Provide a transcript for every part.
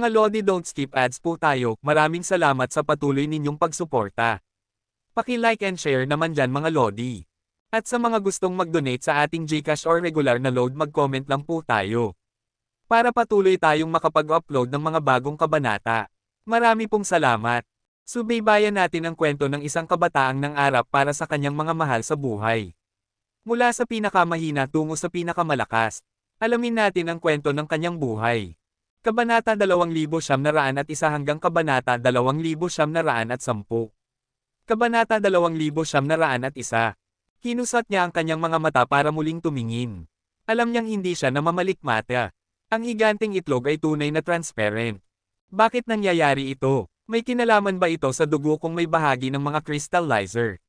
Mga Lodi, don't skip ads po tayo. Maraming salamat sa patuloy ninyong pagsuporta. Paki-like and share naman dyan mga Lodi. At sa mga gustong mag-donate sa ating GCash or regular na load, mag-comment lang po tayo. Para patuloy tayong makapag-upload ng mga bagong kabanata. Marami pong salamat. Subaybayan natin ang kwento ng isang kabataang nangarap para sa kanyang mga mahal sa buhay. Mula sa pinakamahina tungo sa pinakamalakas. Alamin natin ang kwento ng kanyang buhay. Kabanata 2,901 hanggang Kabanata 2,910. Kabanata 2,901. Kinusat niya ang kanyang mga mata para muling tumingin. Alam niyang hindi siya namamalikmata. Ang higanteng itlog ay tunay na transparent. Bakit nangyayari ito? May kinalaman ba ito sa dugo kung may bahagi ng mga crystallizer?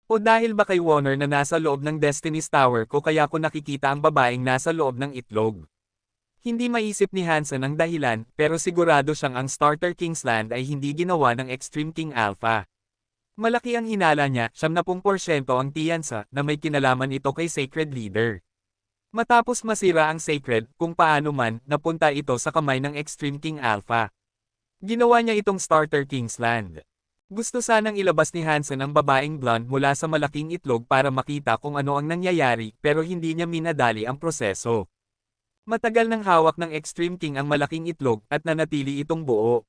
O dahil ba kay Warner na nasa loob ng Destiny's Tower ko kaya ko nakikita ang babaeng nasa loob ng itlog? Hindi maisip ni Hansen ang dahilan, pero sigurado siyang ang Starter Kingsland ay hindi ginawa ng Extreme King Alpha. Malaki ang hinala niya, 70% ang tiyansa na may kinalaman ito kay Sacred Leader. Matapos masira ang Sacred, kung paano man, napunta ito sa kamay ng Extreme King Alpha. Ginawa niya itong Starter Kingsland. Gusto sanang ilabas ni Hansen ang babaeng blonde mula sa malaking itlog para makita kung ano ang nangyayari, pero hindi niya minadali ang proseso. Matagal nang hawak ng Extreme King ang malaking itlog at nanatili itong buo.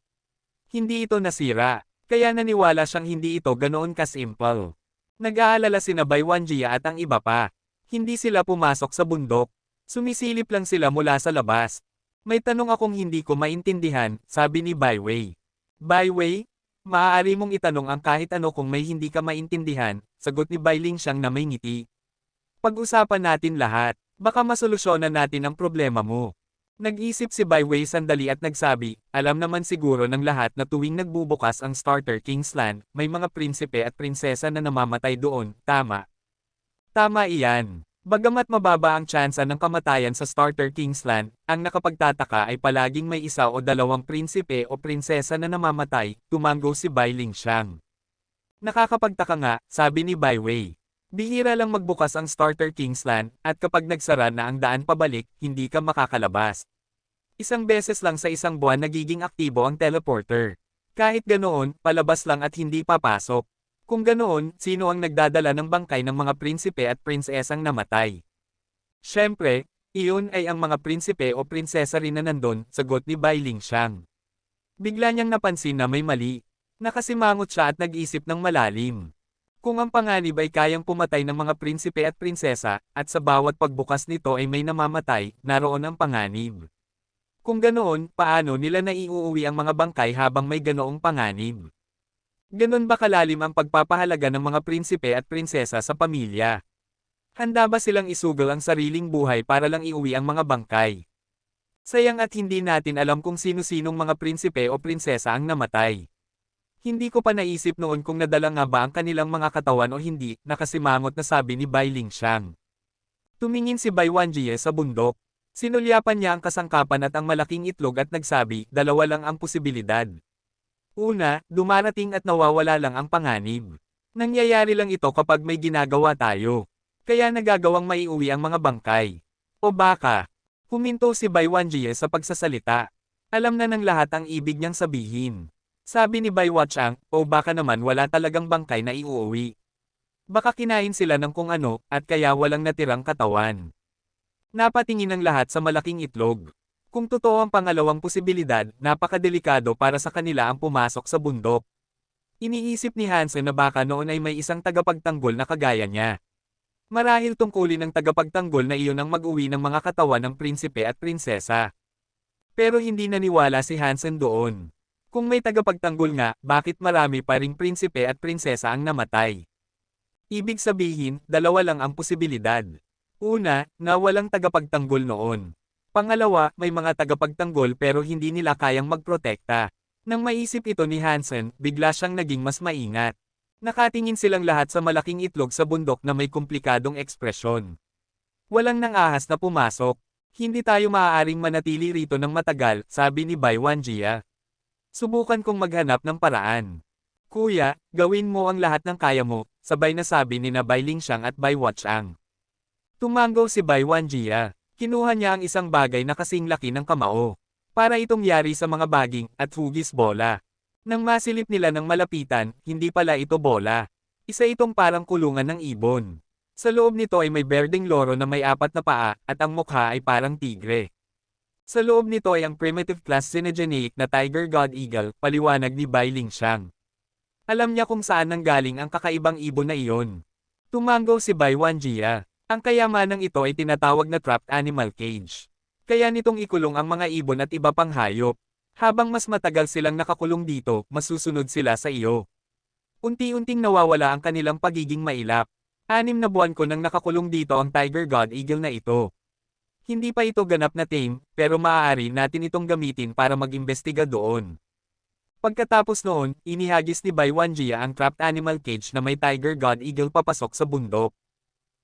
Hindi ito nasira, kaya naniwala siyang hindi ito ganoon kasimple. Nag-aalala sina Baiwanjia at ang iba pa. Hindi sila pumasok sa bundok. Sumisilip lang sila mula sa labas. May tanong akong hindi ko maintindihan, sabi ni Baiwei. Baiwei? Maaari mong itanong ang kahit ano kung may hindi ka maintindihan, sagot ni Bailing siyang na may ngiti. Pag-usapan natin lahat. Baka masolusyonan natin ang problema mo. Nag-isip si Baiwei sandali at nagsabi, alam naman siguro ng lahat na tuwing nagbubukas ang Starter Kingsland, may mga prinsipe at prinsesa na namamatay doon, tama? Tama iyan. Bagamat mababa ang tsansa ng kamatayan sa Starter Kingsland, ang nakapagtataka ay palaging may isa o dalawang prinsipe o prinsesa na namamatay, tumango si Bai Lingxiang. Nakakapagtaka nga, sabi ni Baiwei. Bihira lang magbukas ang Starter Kingsland, at kapag nagsara na ang daan pabalik, hindi ka makakalabas. Isang beses lang sa isang buwan nagiging aktibo ang teleporter. Kahit ganoon, palabas lang at hindi papasok. Kung ganoon, sino ang nagdadala ng bangkay ng mga prinsipe at prinsesang namatay? Siyempre, iyon ay ang mga prinsipe o prinsesa rin na nandun, sagot ni Bai Lingxiang. Bigla niyang napansin na may mali. Nakasimangot siya at nag-isip ng malalim. Kung ang panganib ay kayang pumatay ng mga prinsipe at prinsesa, at sa bawat pagbukas nito ay may namamatay, naroon ang panganib. Kung ganoon, paano nila naiuuwi ang mga bangkay habang may ganoong panganib? Ganon ba kalalim ang pagpapahalaga ng mga prinsipe at prinsesa sa pamilya? Handa ba silang isugal ang sariling buhay para lang iuwi ang mga bangkay? Sayang at hindi natin alam kung sino-sinong mga prinsipe o prinsesa ang namatay. Hindi ko pa naisip noon kung nadala nga ba ang kanilang mga katawan o hindi, nakasimangot na sabi ni Bai Lingxiang. Tumingin si Baiwanjie sa bundok. Sinulyapan niya ang kasangkapan at ang malaking itlog at nagsabi, dalawa lang ang posibilidad. Una, dumarating at nawawala lang ang panganib. Nangyayari lang ito kapag may ginagawa tayo. Kaya nagagawang maiuwi ang mga bangkay. O baka, huminto si Baiwanjie sa pagsasalita. Alam na ng lahat ang ibig niyang sabihin. Sabi ni Bai Wuchang, o baka naman wala talagang bangkay na iuuwi. Baka kinain sila ng kung ano, at kaya walang natirang katawan. Napatingin ang lahat sa malaking itlog. Kung totoo ang pangalawang posibilidad, napakadelikado para sa kanila ang pumasok sa bundok. Iniisip ni Hansen na baka noon ay may isang tagapagtanggol na kagaya niya. Marahil tungkulin ng tagapagtanggol na iyon ang mag-uwi ng mga katawan ng prinsipe at prinsesa. Pero hindi naniwala si Hansen doon. Kung may tagapagtanggol nga, bakit marami pa ring prinsipe at prinsesa ang namatay? Ibig sabihin, dalawa lang ang posibilidad. Una, na walang tagapagtanggol noon. Pangalawa, may mga tagapagtanggol pero hindi nila kayang magprotekta. Nang maisip ito ni Hansen, bigla siyang naging mas maingat. Nakatingin silang lahat sa malaking itlog sa bundok na may komplikadong ekspresyon. Walang nang-ahas na pumasok. Hindi tayo maaaring manatili rito ng matagal, sabi ni Baiwanjia. Subukan kong maghanap ng paraan. Kuya, gawin mo ang lahat ng kaya mo, sabay na sabi ni na Bai Lingxiang at Bai Wuchang. Tumango si Baiwanjia. Kinuha niya ang isang bagay na kasing laki ng kamao. Para itong yari sa mga baging at hugis bola. Nang masilip nila ng malapitan, hindi pala ito bola. Isa itong parang kulungan ng ibon. Sa loob nito ay may berdeng loro na may 4 na paa at ang mukha ay parang tigre. Sa loob nito ay ang primitive class Synegeneic na Tiger God Eagle, paliwanag ni Bai Lingxiang. Alam niya kung saan nanggaling ang kakaibang ibon na iyon. Tumango si Bai Wanjia. Ang kayamanang ito ay tinatawag na trapped animal cage. Kaya nitong ikulong ang mga ibon at iba pang hayop. Habang mas matagal silang nakakulong dito, masusunod sila sa iyo. Unti-unting nawawala ang kanilang pagiging mailap. 6 na buwan ko nang nakakulong dito ang Tiger God Eagle na ito. Hindi pa ito ganap na tame, pero maaari natin itong gamitin para mag-imbestiga doon. Pagkatapos noon, inihagis ni Bai Wanjia ang trapped animal cage na may Tiger God Eagle papasok sa bundok.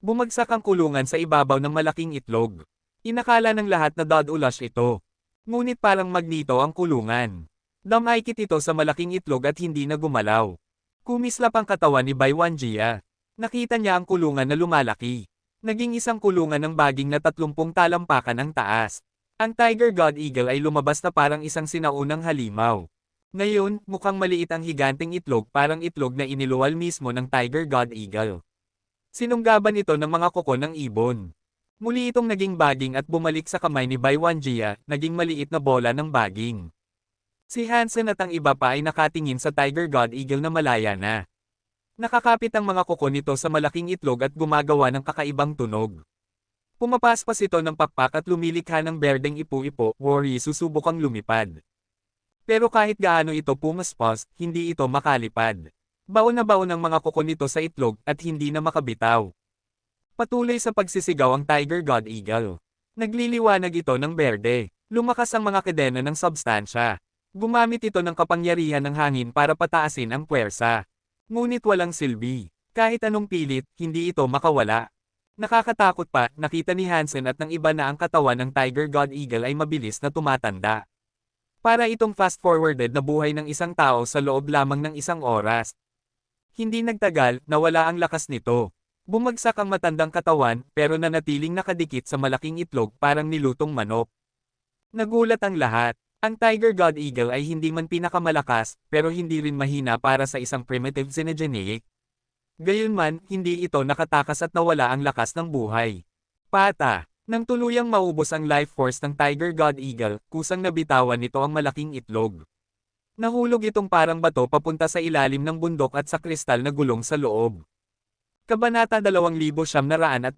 Bumagsak ang kulungan sa ibabaw ng malaking itlog. Inakala ng lahat na dodulash ito. Ngunit parang magnito ang kulungan. Damaykit ito sa malaking itlog at hindi na gumalaw. Kumislap ang katawan ni Bai Wanjia. Nakita niya ang kulungan na lumalaki. Naging isang kulungan ng baging na 30 talampakan ang taas. Ang Tiger God Eagle ay lumabas na parang isang sinaunang halimaw. Ngayon, mukhang maliit ang higanteng itlog, parang itlog na iniluwal mismo ng Tiger God Eagle. Sinunggaban ito ng mga kuko ng ibon. Muli itong naging baging at bumalik sa kamay ni Bai Wanjia, naging maliit na bola ng baging. Si Hansen at ang iba pa ay nakatingin sa Tiger God Eagle na malaya na. Nakakapit ang mga kuko nito sa malaking itlog at gumagawa ng kakaibang tunog. Pumapaspas ito ng pakpak at lumilikha ng berdeng ipu-ipo, worry susubukang lumipad. Pero kahit gaano ito pumaspas, hindi ito makalipad. Baon na baon ang mga kuko nito sa itlog at hindi na makabitaw. Patuloy sa pagsisigaw ang Tiger God Eagle. Nagliliwanag ito ng berde. Lumakas ang mga kadena ng substansya. Gumamit ito ng kapangyarihan ng hangin para pataasin ang puwersa. Ngunit walang silbi. Kahit anong pilit, hindi ito makawala. Nakakatakot pa, nakita ni Hansen at ng iba na ang katawan ng Tiger God Eagle ay mabilis na tumatanda. Para itong fast-forwarded na buhay ng isang tao sa loob lamang ng isang oras. Hindi nagtagal, nawala ang lakas nito. Bumagsak ang matandang katawan, pero nanatiling nakadikit sa malaking itlog parang nilutong manok. Nagulat ang lahat. Ang Tiger God Eagle ay hindi man pinakamalakas, pero hindi rin mahina para sa isang primitive Synegeneic. Gayunman, hindi ito nakatakas at nawala ang lakas ng buhay. Pata. Nang tuluyang maubos ang life force ng Tiger God Eagle, kusang nabitawan nito ang malaking itlog. Nahulog itong parang bato papunta sa ilalim ng bundok at sa kristal na gulong sa loob. Kabanata 2902.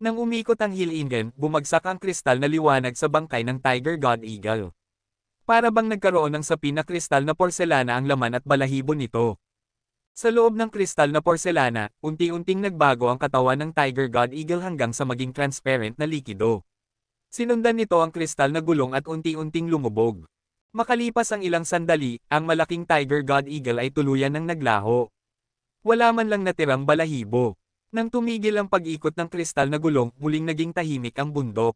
Nang umikot ang Hilingen, bumagsak ang kristal na liwanag sa bangkay ng Tiger God Eagle. Para bang nagkaroon ng sapin na kristal na porselana ang laman at balahibo nito. Sa loob ng kristal na porselana, unti-unting nagbago ang katawan ng Tiger God Eagle hanggang sa maging transparent na likido. Sinundan nito ang kristal na gulong at unti-unting lumubog. Makalipas ang ilang sandali, ang malaking Tiger God Eagle ay tuluyan ng naglaho. Wala man lang natirang balahibo. Nang tumigil ang pag-ikot ng kristal na gulong, muling naging tahimik ang bundok.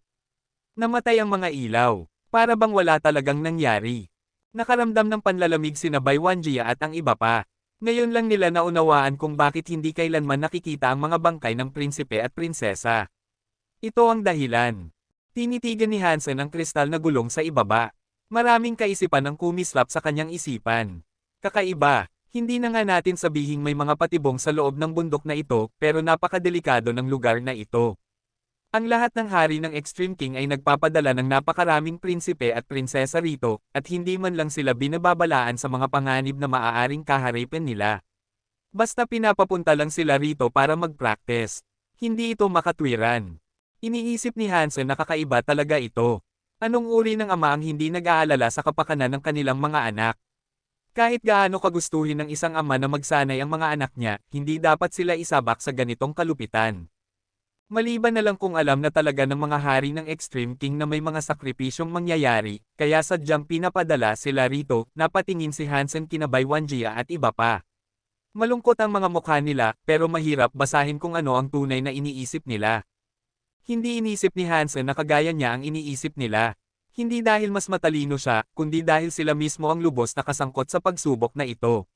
Namatay ang mga ilaw. Para bang wala talagang nangyari. Nakaramdam ng panlalamig sina Bai Wanjia at ang iba pa. Ngayon lang nila naunawaan kung bakit hindi kailanman nakikita ang mga bangkay ng prinsipe at prinsesa. Ito ang dahilan. Tinitigan ni Hansen ang kristal na gulong sa ibaba. Maraming kaisipan ang kumislap sa kanyang isipan. Kakaiba, hindi na nga natin sabihing may mga patibong sa loob ng bundok na ito, pero napakadelikado ng lugar na ito. Ang lahat ng hari ng Extreme King ay nagpapadala ng napakaraming prinsipe at prinsesa rito, at hindi man lang sila binababalaan sa mga panganib na maaaring kaharapin nila. Basta pinapapunta lang sila rito para mag-practice. Hindi ito makatwiran. Iniisip ni Hansen na kakaiba talaga ito. Anong uri ng ama ang hindi nag-aalala sa kapakanan ng kanilang mga anak? Kahit gaano kagustuhin ng isang ama na magsanay ang mga anak niya, hindi dapat sila isabak sa ganitong kalupitan. Maliban na lang kung alam na talaga ng mga hari ng Extreme King na may mga sakripisyong mangyayari, kaya sadyang pinapadala sila rito, napatingin si Hansen kina Bai Wanjia at iba pa. Malungkot ang mga mukha nila, pero mahirap basahin kung ano ang tunay na iniisip nila. Hindi inisip ni Hansen na kagaya niya ang iniisip nila. Hindi dahil mas matalino siya, kundi dahil sila mismo ang lubos na kasangkot sa pagsubok na ito.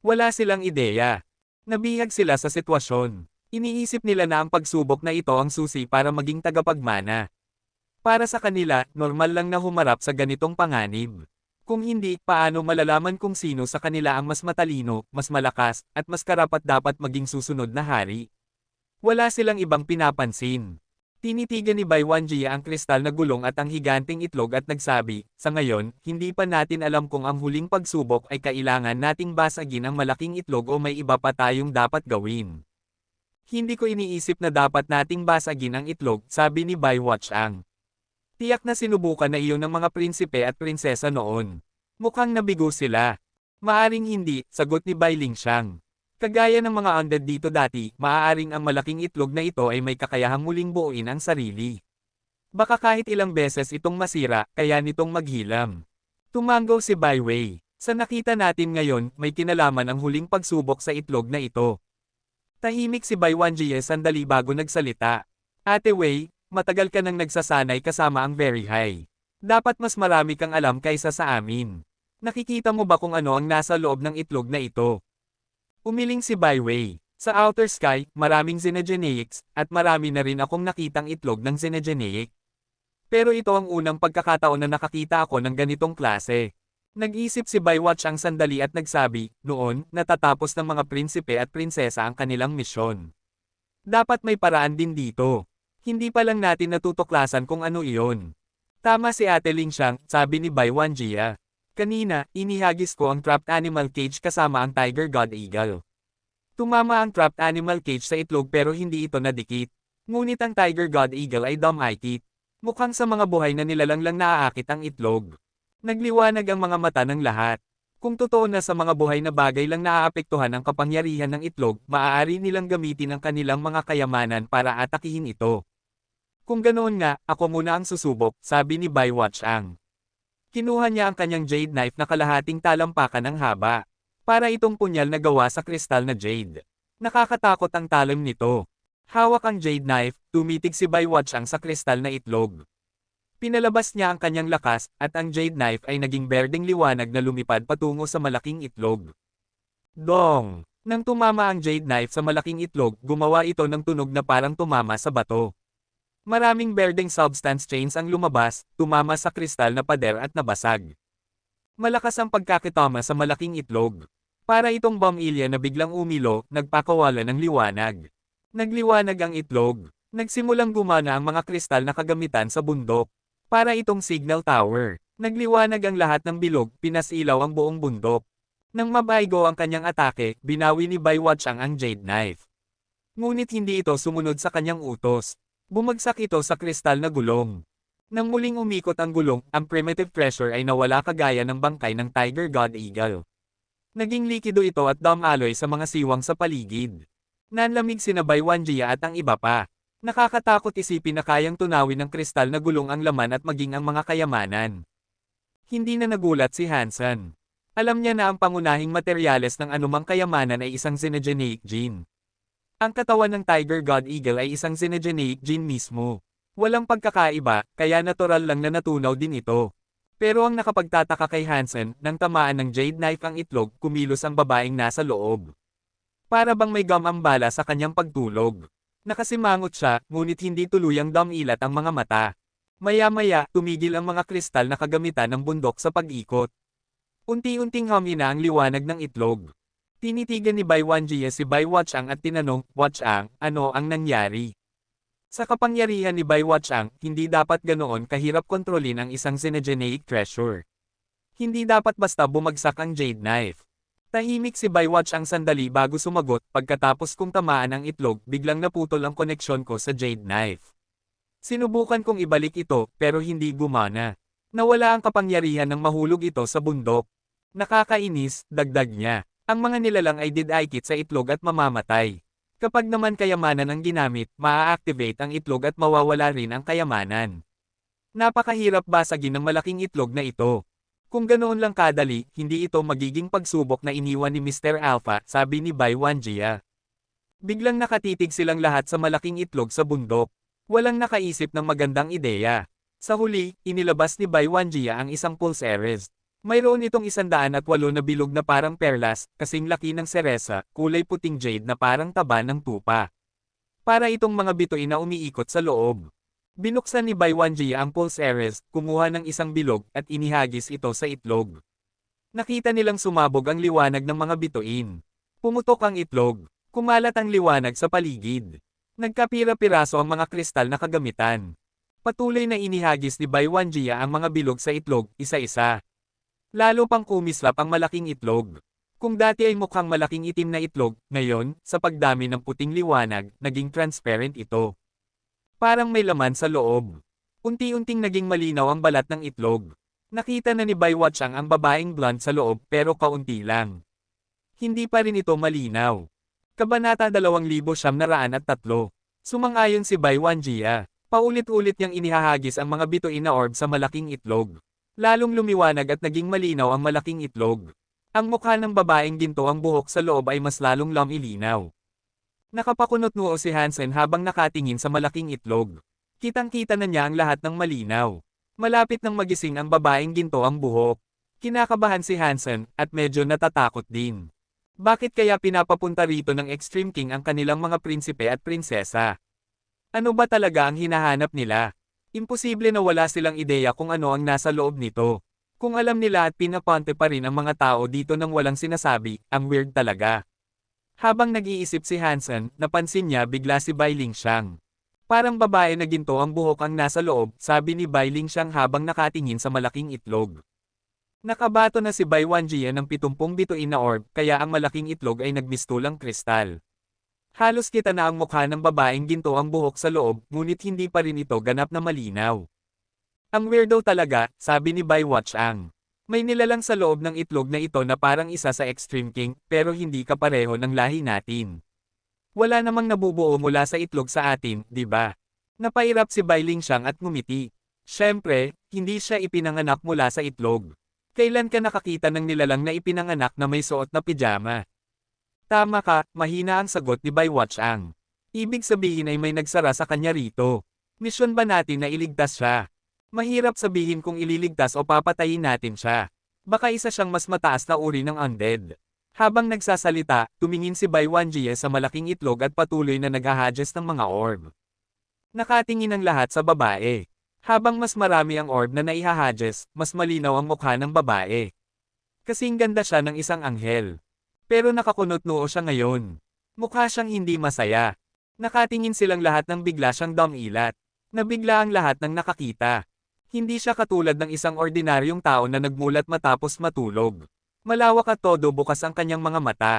Wala silang ideya. Nabihag sila sa sitwasyon. Iniisip nila na ang pagsubok na ito ang susi para maging tagapagmana. Para sa kanila, normal lang na humarap sa ganitong panganib. Kung hindi, paano malalaman kung sino sa kanila ang mas matalino, mas malakas, at mas karapat-dapat maging susunod na hari? Wala silang ibang pinapansin. Tinitigan ni Baiwanjia ang kristal na gulong at ang higanting itlog at nagsabi, sa ngayon, hindi pa natin alam kung ang huling pagsubok ay kailangan nating basagin ang malaking itlog o may iba pa tayong dapat gawin. Hindi ko iniisip na dapat nating basagin ang itlog, sabi ni Bai Wuchang. Tiyak na sinubukan na iyon ng mga prinsipe at prinsesa noon. Mukhang nabigo sila. Maaring hindi, sagot ni Bai Lingxiang. Kagaya ng mga undead dito dati, maaaring ang malaking itlog na ito ay may kakayahang muling buuin ang sarili. Baka kahit ilang beses itong masira, kaya nitong maghilam. Tumango si Bai Wei. Sa nakita natin ngayon, may kinalaman ang huling pagsubok sa itlog na ito. Tahimik si Bai Wanjie sandali bago nagsalita. Ate Wei, matagal ka nang nagsasanay kasama ang Very High. Dapat mas marami kang alam kaysa sa amin. Nakikita mo ba kung ano ang nasa loob ng itlog na ito? Umiling si Bai Wei. Sa outer sky, maraming Xenogeneics, at marami na rin akong nakitang itlog ng Xenogeneic. Pero ito ang unang pagkakataon na nakakita ako ng ganitong klase. Nag-isip si Bai Wuchang sandali at nagsabi, noon, natatapos ng mga prinsipe at prinsesa ang kanilang misyon. Dapat may paraan din dito. Hindi pa lang natin natutuklasan kung ano iyon. Tama si Ate Lingxiang, sabi ni Bai Wanjia. Kanina, inihagis ko ang trapped animal cage kasama ang Tiger God Eagle. Tumama ang trapped animal cage sa itlog pero hindi ito nadikit. Ngunit ang Tiger God Eagle ay dumb-eyed. Mukhang sa mga buhay na nilalang lang naaakit ang itlog. Nagliwanag ang mga mata ng lahat. Kung totoo na sa mga buhay na bagay lang naaapektuhan ang kapangyarihan ng itlog, maaari nilang gamitin ang kanilang mga kayamanan para atakihin ito. Kung ganoon nga, ako muna ang susubok, sabi ni Bai Wuchang. Kinuha niya ang kanyang jade knife na kalahating talampakan ng haba. Para itong punyal na gawa sa kristal na jade. Nakakatakot ang talim nito. Hawak ang jade knife, tumitig si Bai Wuchang sa kristal na itlog. Pinalabas niya ang kanyang lakas, at ang jade knife ay naging berdeng liwanag na lumipad patungo sa malaking itlog. Dong! Nang tumama ang jade knife sa malaking itlog, gumawa ito ng tunog na parang tumama sa bato. Maraming berdeng substance chains ang lumabas, tumama sa kristal na pader at nabasag. Malakas ang pagkakitama sa malaking itlog. Para itong bomb-ilya na biglang umilo, nagpakawala ng liwanag. Nagliwanag ang itlog. Nagsimulang gumana ang mga kristal na kagamitan sa bundok. Para itong signal tower. Nagliwanag ang lahat ng bilog, pinasilaw ang buong bundok. Nang mabaigo ang kanyang atake, binawi ni Bai Wuchang ang jade knife. Ngunit hindi ito sumunod sa kanyang utos. Bumagsak ito sa kristal na gulong. Nang muling umikot ang gulong, ang primitive pressure ay nawala kagaya ng bangkay ng Tiger God Eagle. Naging likido ito at dumaloy sa mga siwang sa paligid. Nanlamig sina Bai Wanjia at ang iba pa. Nakakatakot isipin na kayang tunawin ng kristal na gulong ang laman at maging ang mga kayamanan. Hindi na nagulat si Hansen. Alam niya na ang pangunahing materyales ng anumang kayamanan ay isang Xenogeneic gene. Ang katawan ng Tiger God Eagle ay isang Xenogeneic gene mismo. Walang pagkakaiba, kaya natural lang na natunaw din ito. Pero ang nakapagtataka kay Hansen, nang tamaan ng jade knife ang itlog, kumilos ang babaeng nasa loob. Para bang may gum ang bala sa kanyang pagtulog. Nakasimangot siya, ngunit hindi tuluyang dumilat ang mga mata. Maya-maya, tumigil ang mga kristal na kagamitan ng bundok sa pag-ikot. Unti-unting humina ang liwanag ng itlog. Tinitigan ni Bai Wanjie si Bai Wuchang at tinanong, Wuchang, ano ang nangyari? Sa kapangyarihan ni Bai Wuchang, hindi dapat ganoon kahirap kontrolin ang isang Xenogeneic treasure. Hindi dapat basta bumagsak ang jade knife. Tahimik si Bai Wuchang sandali bago sumagot, pagkatapos kong tamaan ang itlog, biglang naputol ang koneksyon ko sa jade knife. Sinubukan kong ibalik ito, pero hindi gumana. Nawala ang kapangyarihan ng mahulog ito sa bundok. Nakakainis, dagdag niya. Ang mga nilalang ay didikit sa itlog at mamamatay. Kapag naman kayamanan ang ginamit, maa-activate ang itlog at mawawala rin ang kayamanan. Napakahirap basagin ng malaking itlog na ito. Kung ganoon lang kadali, hindi ito magiging pagsubok na iniwan ni Mr. Alpha, sabi ni Bai Wanjia. Biglang nakatitig silang lahat sa malaking itlog sa bundok. Walang nakaisip ng magandang ideya. Sa huli, inilabas ni Bai Wanjia ang isang pulseres. Mayroon itong 108 na bilog na parang perlas, kasing laki ng seresa, kulay puting jade na parang taba ng tupa. Para itong mga bituin na umiikot sa loob. Binuksan ni Baiwanji ang pulseres, kumuha ng isang bilog at inihagis ito sa itlog. Nakita nilang sumabog ang liwanag ng mga bituin. Pumutok ang itlog. Kumalat ang liwanag sa paligid. Nagkapira-piraso ang mga kristal na kagamitan. Patuloy na inihagis ni Baiwanji ang mga bilog sa itlog, isa-isa. Lalo pang kumislap ang malaking itlog. Kung dati ay mukhang malaking itim na itlog, ngayon, sa pagdami ng puting liwanag, naging transparent ito. Parang may laman sa loob. Unti-unting naging malinaw ang balat ng itlog. Nakita na ni Baiwachang ang babaeng blonde sa loob pero kaunti lang. Hindi pa rin ito malinaw. Kabanata 2903. Sumang-ayon si Baiwanjia. Paulit-ulit niyang inihahagis ang mga bituin na orb sa malaking itlog. Lalong lumiwanag at naging malinaw ang malaking itlog. Ang mukha ng babaeng ginto ang buhok sa loob ay mas lalong lumilinaw. Nakapakunot-noo si Hansen habang nakatingin sa malaking itlog. Kitang-kita na niya ang lahat ng malinaw. Malapit nang magising ang babaeng ginto ang buhok. Kinakabahan si Hansen, at medyo natatakot din. Bakit kaya pinapapunta rito ng Extreme King ang kanilang mga prinsipe at prinsesa? Ano ba talaga ang hinahanap nila? Imposible na wala silang ideya kung ano ang nasa loob nito. Kung alam nila at pinaponte pa rin ang mga tao dito nang walang sinasabi, ang weird talaga. Habang nag-iisip si Hansen, napansin niya bigla si Bai Lingxiang. Parang babae na ginto ang buhok ang nasa loob, sabi ni Bai Lingxiang habang nakatingin sa malaking itlog. Nakabato na si Baiwanjia ng 70 bituin na orb, kaya ang malaking itlog ay nagmistulang kristal. Halos kita na ang mukha ng babaeng ginto ang buhok sa loob, ngunit hindi pa rin ito ganap na malinaw. Ang weirdo talaga, sabi ni Baiwachang. May nilalang sa loob ng itlog na ito na parang isa sa Extreme King, pero hindi kapareho ng lahi natin. Wala namang nabubuo mula sa itlog sa atin, di ba? Napairap si Bai Lingxiang at ngumiti. Siyempre, hindi siya ipinanganak mula sa itlog. Kailan ka nakakita ng nilalang na ipinanganak na may suot na pijama? Tama ka, mahina ang sagot ni Baiwachang. Ibig sabihin ay may nagsara sa kanya rito. Misyon ba natin na iligtas siya? Mahirap sabihin kung ililigtas o papatayin natin siya. Baka isa siyang mas mataas na uri ng undead. Habang nagsasalita, tumingin si Baiwanjia sa malaking itlog at patuloy na naghahadges ng mga orb. Nakatingin ang lahat sa babae. Habang mas marami ang orb na naihahadges, mas malinaw ang mukha ng babae. Kasing ganda siya ng isang anghel. Pero nakakunot-noo siya ngayon. Mukha siyang hindi masaya. Nakatingin silang lahat ng bigla siyang dumilat. Nabigla ang lahat ng nakakita. Hindi siya katulad ng isang ordinaryong tao na nagmulat matapos matulog. Malawak at todo bukas ang kanyang mga mata.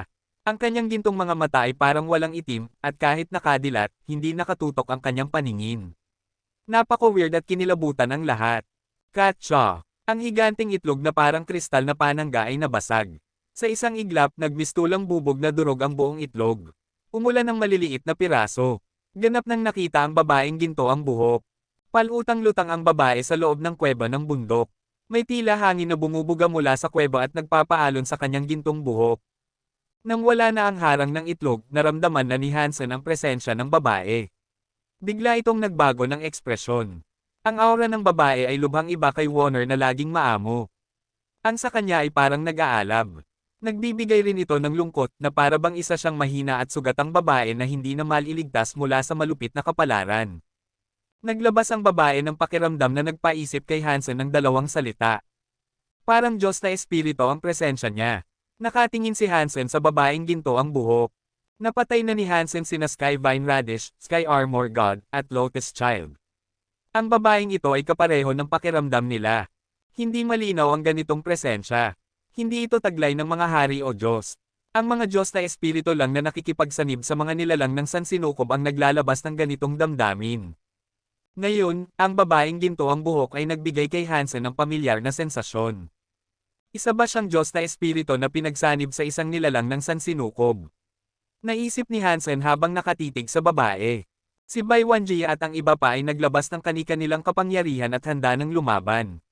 Ang kanyang gintong mga mata ay parang walang itim, at kahit nakadilat, hindi nakatutok ang kanyang paningin. Napaka-weird at kinilabutan ang lahat. Katsa! Ang higanting itlog na parang kristal na panangga ay nabasag. Sa isang iglap, nagmistulang bubog na durog ang buong itlog. Umulan ng maliliit na piraso. Ganap nang nakita ang babaeng ginto ang buhok. Palutang-lutang ang babae sa loob ng kuweba ng bundok. May tila hangin na bumubuga mula sa kuweba at nagpapaalon sa kanyang gintong buhok. Nang wala na ang harang ng itlog, naramdaman na ni Hansen ang presensya ng babae. Bigla itong nagbago ng ekspresyon. Ang aura ng babae ay lubhang iba kay Warner na laging maamo. Ang sa kanya ay parang nag-aalab. Nagbibigay rin ito ng lungkot na para bang isa siyang mahina at sugatang babae na hindi na maliligtas mula sa malupit na kapalaran. Naglabas ang babae ng pakiramdam na nagpaisip kay Hansen ng dalawang salita. Parang Diyos na espiritu ang presensya niya. Nakatingin si Hansen sa babaeng ginto ang buhok. Napatay na ni Hansen sina Sky Vine Radish, Sky Armor God, at Lotus Child. Ang babaeng ito ay kapareho ng pakiramdam nila. Hindi malinaw ang ganitong presensya. Hindi ito taglay ng mga hari o Diyos. Ang mga Diyos na espiritu lang na nakikipagsanib sa mga nilalang ng sansinukob ang naglalabas ng ganitong damdamin. Ngayon, ang babaeng ginto ang buhok ay nagbigay kay Hansen ng pamilyar na sensasyon. Isa ba siyang Diyos na espiritu na pinagsanib sa isang nilalang ng sansinukob? Naisip ni Hansen habang nakatitig sa babae. Si Baiwanjia at ang iba pa ay naglabas ng kani-kanilang kapangyarihan at handa ng lumaban.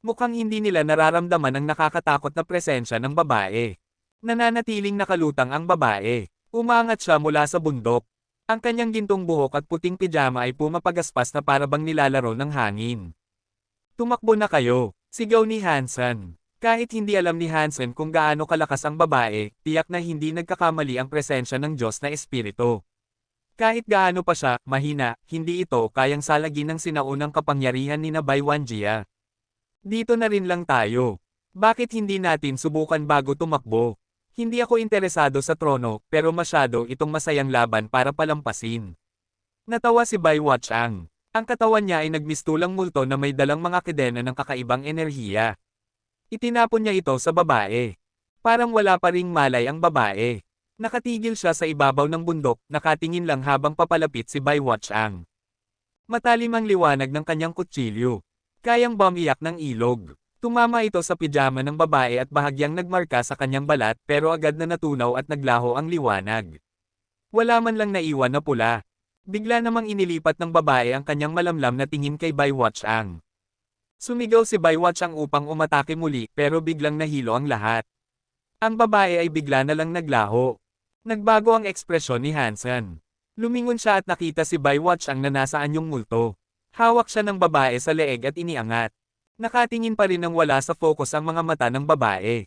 Mukhang hindi nila nararamdaman ang nakakatakot na presensya ng babae. Nananatiling nakalutang ang babae. Umangat siya mula sa bundok. Ang kanyang gintong buhok at puting pijama ay pumapagaspas na parabang nilalaro ng hangin. Tumakbo na kayo, sigaw ni Hansen. Kahit hindi alam ni Hansen kung gaano kalakas ang babae, tiyak na hindi nagkakamali ang presensya ng Diyos na espiritu. Kahit gaano pa siya, mahina, hindi ito kayang salagin ng sinaunang kapangyarihan ni Bai Wanjia. Dito na rin lang tayo. Bakit hindi natin subukan bago tumakbo? Hindi ako interesado sa trono, pero masyado itong masayang laban para palampasin. Natawa si Bai Wuchang. Ang katawan niya ay nagmistulang multo na may dalang mga kadena ng kakaibang enerhiya. Itinapon niya ito sa babae. Parang wala pa ring malay ang babae. Nakatigil siya sa ibabaw ng bundok, nakatingin lang habang papalapit si Bai Wuchang. Matalim ang liwanag ng kanyang kutsilyo. Kayang bumiyak ng ilog. Tumama ito sa pijama ng babae at bahagyang nagmarka sa kanyang balat pero agad na natunaw at naglaho ang liwanag. Wala man lang naiwan na pula. Bigla namang inilipat ng babae ang kanyang malamlam na tingin kay Bai Wuchang. Sumigaw si Bai Wuchang upang umatake muli pero biglang nahilo ang lahat. Ang babae ay bigla na lang naglaho. Nagbago ang ekspresyon ni Hansen. Lumingon siya at nakita si Bai Wuchang na nasa anyong multo. Hawak siya ng babae sa leeg at iniangat. Nakatingin pa rin ng wala sa focus ang mga mata ng babae.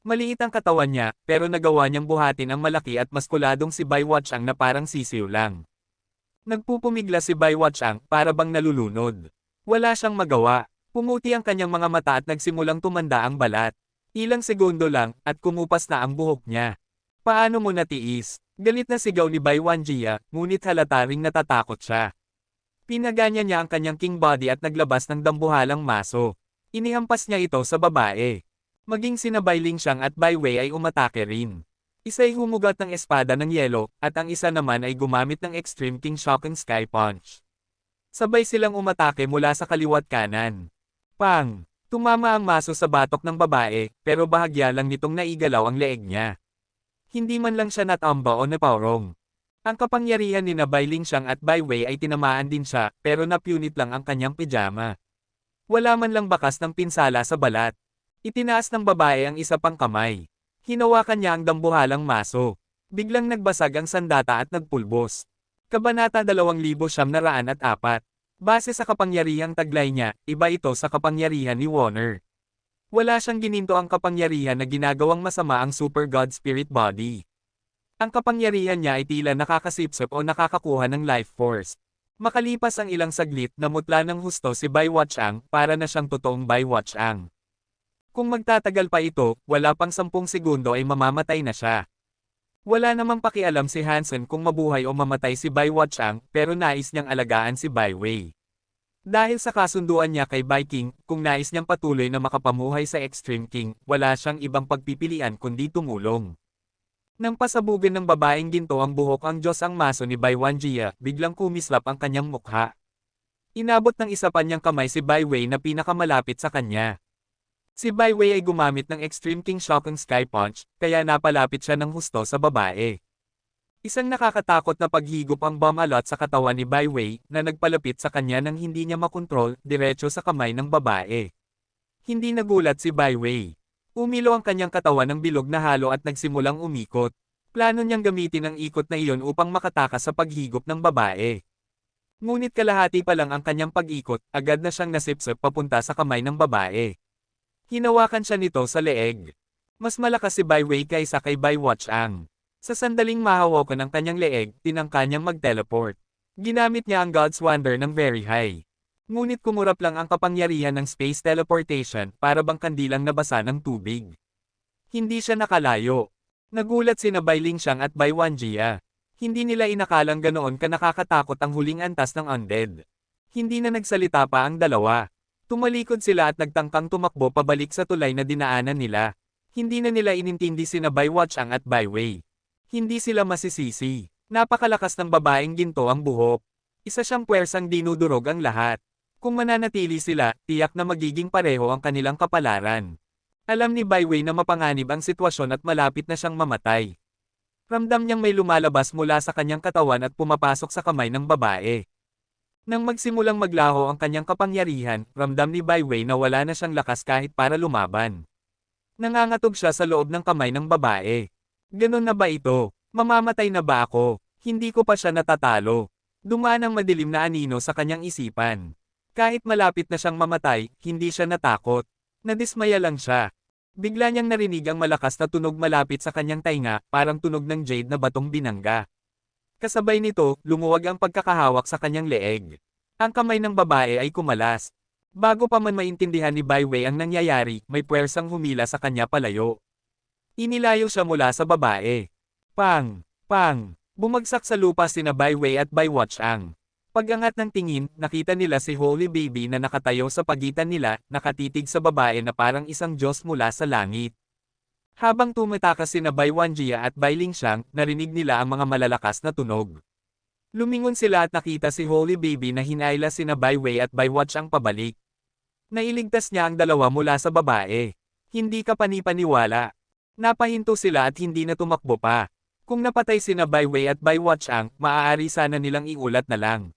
Maliit ang katawan niya, pero nagawa niyang buhatin ang malaki at maskuladong si Bai Wuchang na parang sisiw lang. Nagpupumigla si Bai Wuchang para bang nalulunod. Wala siyang magawa. Pumuti ang kanyang mga mata at nagsimulang tumanda ang balat. Ilang segundo lang, at kumupas na ang buhok niya. Paano mo natiis? Galit na sigaw ni Bai Wanjia, ngunit halata ring natatakot siya. Pinaganya niya ang kanyang king body at naglabas ng dambuhalang maso. Inihampas niya ito sa babae. Maging sina Bai Lingxiang at Bai Wei ay umatake rin. Isa ay humugat ng espada ng yelo, at ang isa naman ay gumamit ng Extreme King Shocking Sky Punch. Sabay silang umatake mula sa kaliwat kanan. Pang! Tumama ang maso sa batok ng babae, pero bahagya lang nitong naigalaw ang leeg niya. Hindi man lang siya natamba o napaurong. Ang kapangyarihan ni Bai Lingxiang at Bai Wei ay tinamaan din siya, pero napunit lang ang kanyang pijama. Wala man lang bakas ng pinsala sa balat. Itinaas ng babae ang isa pang kamay. Hinawakan niya ang dambuhalang maso. Biglang nagbasag ang sandata at nagpulbos. Kabanata 2904. Base sa kapangyarihang taglay niya, iba ito sa kapangyarihan ni Warner. Wala siyang gininto ang kapangyarihan na ginagawang masama ang Super God Spirit Body. Ang kapangyarihan niya ay tila nakakasipsip o nakakakuha ng life force. Makalipas ang ilang saglit, namutla ng husto si Bai Wuchang para na siyang totoong Bai Wuchang. Kung magtatagal pa ito, wala pang 10 segundo ay mamamatay na siya. Wala namang pakialam si Hansen kung mabuhay o mamatay si Bai Wuchang, pero nais niyang alagaan si Bai Wei. Dahil sa kasunduan niya kay Bai King, kung nais niyang patuloy na makapamuhay sa Extreme King, wala siyang ibang pagpipilian kundi tumulong. Nang pasabugin ng babaeng ginto ang buhok ang Diyos ang maso ni Bai Wanjia, biglang kumislap ang kanyang mukha. Inabot ng isa pa niyang kamay si Bai Wei na pinakamalapit sa kanya. Si Bai Wei ay gumamit ng Extreme King Shocking Sky Punch, kaya napalapit siya ng husto sa babae. Isang nakakatakot na paghigop ang bumalot sa katawan ni Bai Wei na nagpalapit sa kanya nang hindi niya makontrol diretso sa kamay ng babae. Hindi nagulat si Bai Wei. Umilo ang kanyang katawan ng bilog na halo at nagsimulang umikot. Plano niyang gamitin ang ikot na iyon upang makatakas sa paghigop ng babae. Ngunit kalahati pa lang ang kanyang pag-ikot, agad na siyang nasipsip papunta sa kamay ng babae. Hinawakan siya nito sa leeg. Mas malakas si Bai Wei kaysa kay Bai Wuchang. Sa sandaling mahawakan ng kanyang leeg, tinangka niyang mag-teleport. Ginamit niya ang God's Wonder ng very high. Ngunit kumurap lang ang kapangyarihan ng space teleportation para bang kandilang nabasa ng tubig. Hindi siya nakalayo. Nagulat sina Bai Lingxiang at Bai Wanjia. Hindi nila inakalang ganoon ka nakakatakot ang huling antas ng undead. Hindi na nagsalita pa ang dalawa. Tumalikod sila at nagtangkang tumakbo pabalik sa tulay na dinaanan nila. Hindi na nila inintindi sina Bai Wuchang at Bai Wei. Hindi sila masisisi. Napakalakas ng babaeng ginto ang buhok. Isa siyang puwersang dinudurog ang lahat. Kung mananatili sila, tiyak na magiging pareho ang kanilang kapalaran. Alam ni Bai Wei na mapanganib ang sitwasyon at malapit na siyang mamatay. Ramdam niyang may lumalabas mula sa kanyang katawan at pumapasok sa kamay ng babae. Nang magsimulang maglaho ang kanyang kapangyarihan, ramdam ni Bai Wei na wala na siyang lakas kahit para lumaban. Nangangatog siya sa loob ng kamay ng babae. Ganon na ba ito? Mamamatay na ba ako? Hindi ko pa siya natatalo. Dumaan ang madilim na anino sa kanyang isipan. Kahit malapit na siyang mamatay, hindi siya natakot. Nadismaya lang siya. Bigla niyang narinig ang malakas na tunog malapit sa kanyang tainga, parang tunog ng jade na batong binangga. Kasabay nito, lumuwag ang pagkakahawak sa kanyang leeg. Ang kamay ng babae ay kumalas. Bago pa man maintindihan ni Bai Wei ang nangyayari, may puwersang humila sa kanya palayo. Inilayo siya mula sa babae. Pang! Pang! Bumagsak sa lupa sina Bai Wei at Bai Wuchang. Pag-angat ng tingin, nakita nila si Holy Baby na nakatayo sa pagitan nila, nakatitig sa babae na parang isang Diyos mula sa langit. Habang tumatakas sina Bai Wanjia at Bai Lingxiang, narinig nila ang mga malalakas na tunog. Lumingon sila at nakita si Holy Baby na hinayla sina Bai Wei at Bai Wuchang pabalik. Nailigtas niya ang dalawa mula sa babae. Hindi ka panipaniwala. Napahinto sila at hindi na tumakbo pa. Kung napatay sina Bai Wei at Bai Wuchang, maaari sana nilang iulat na lang.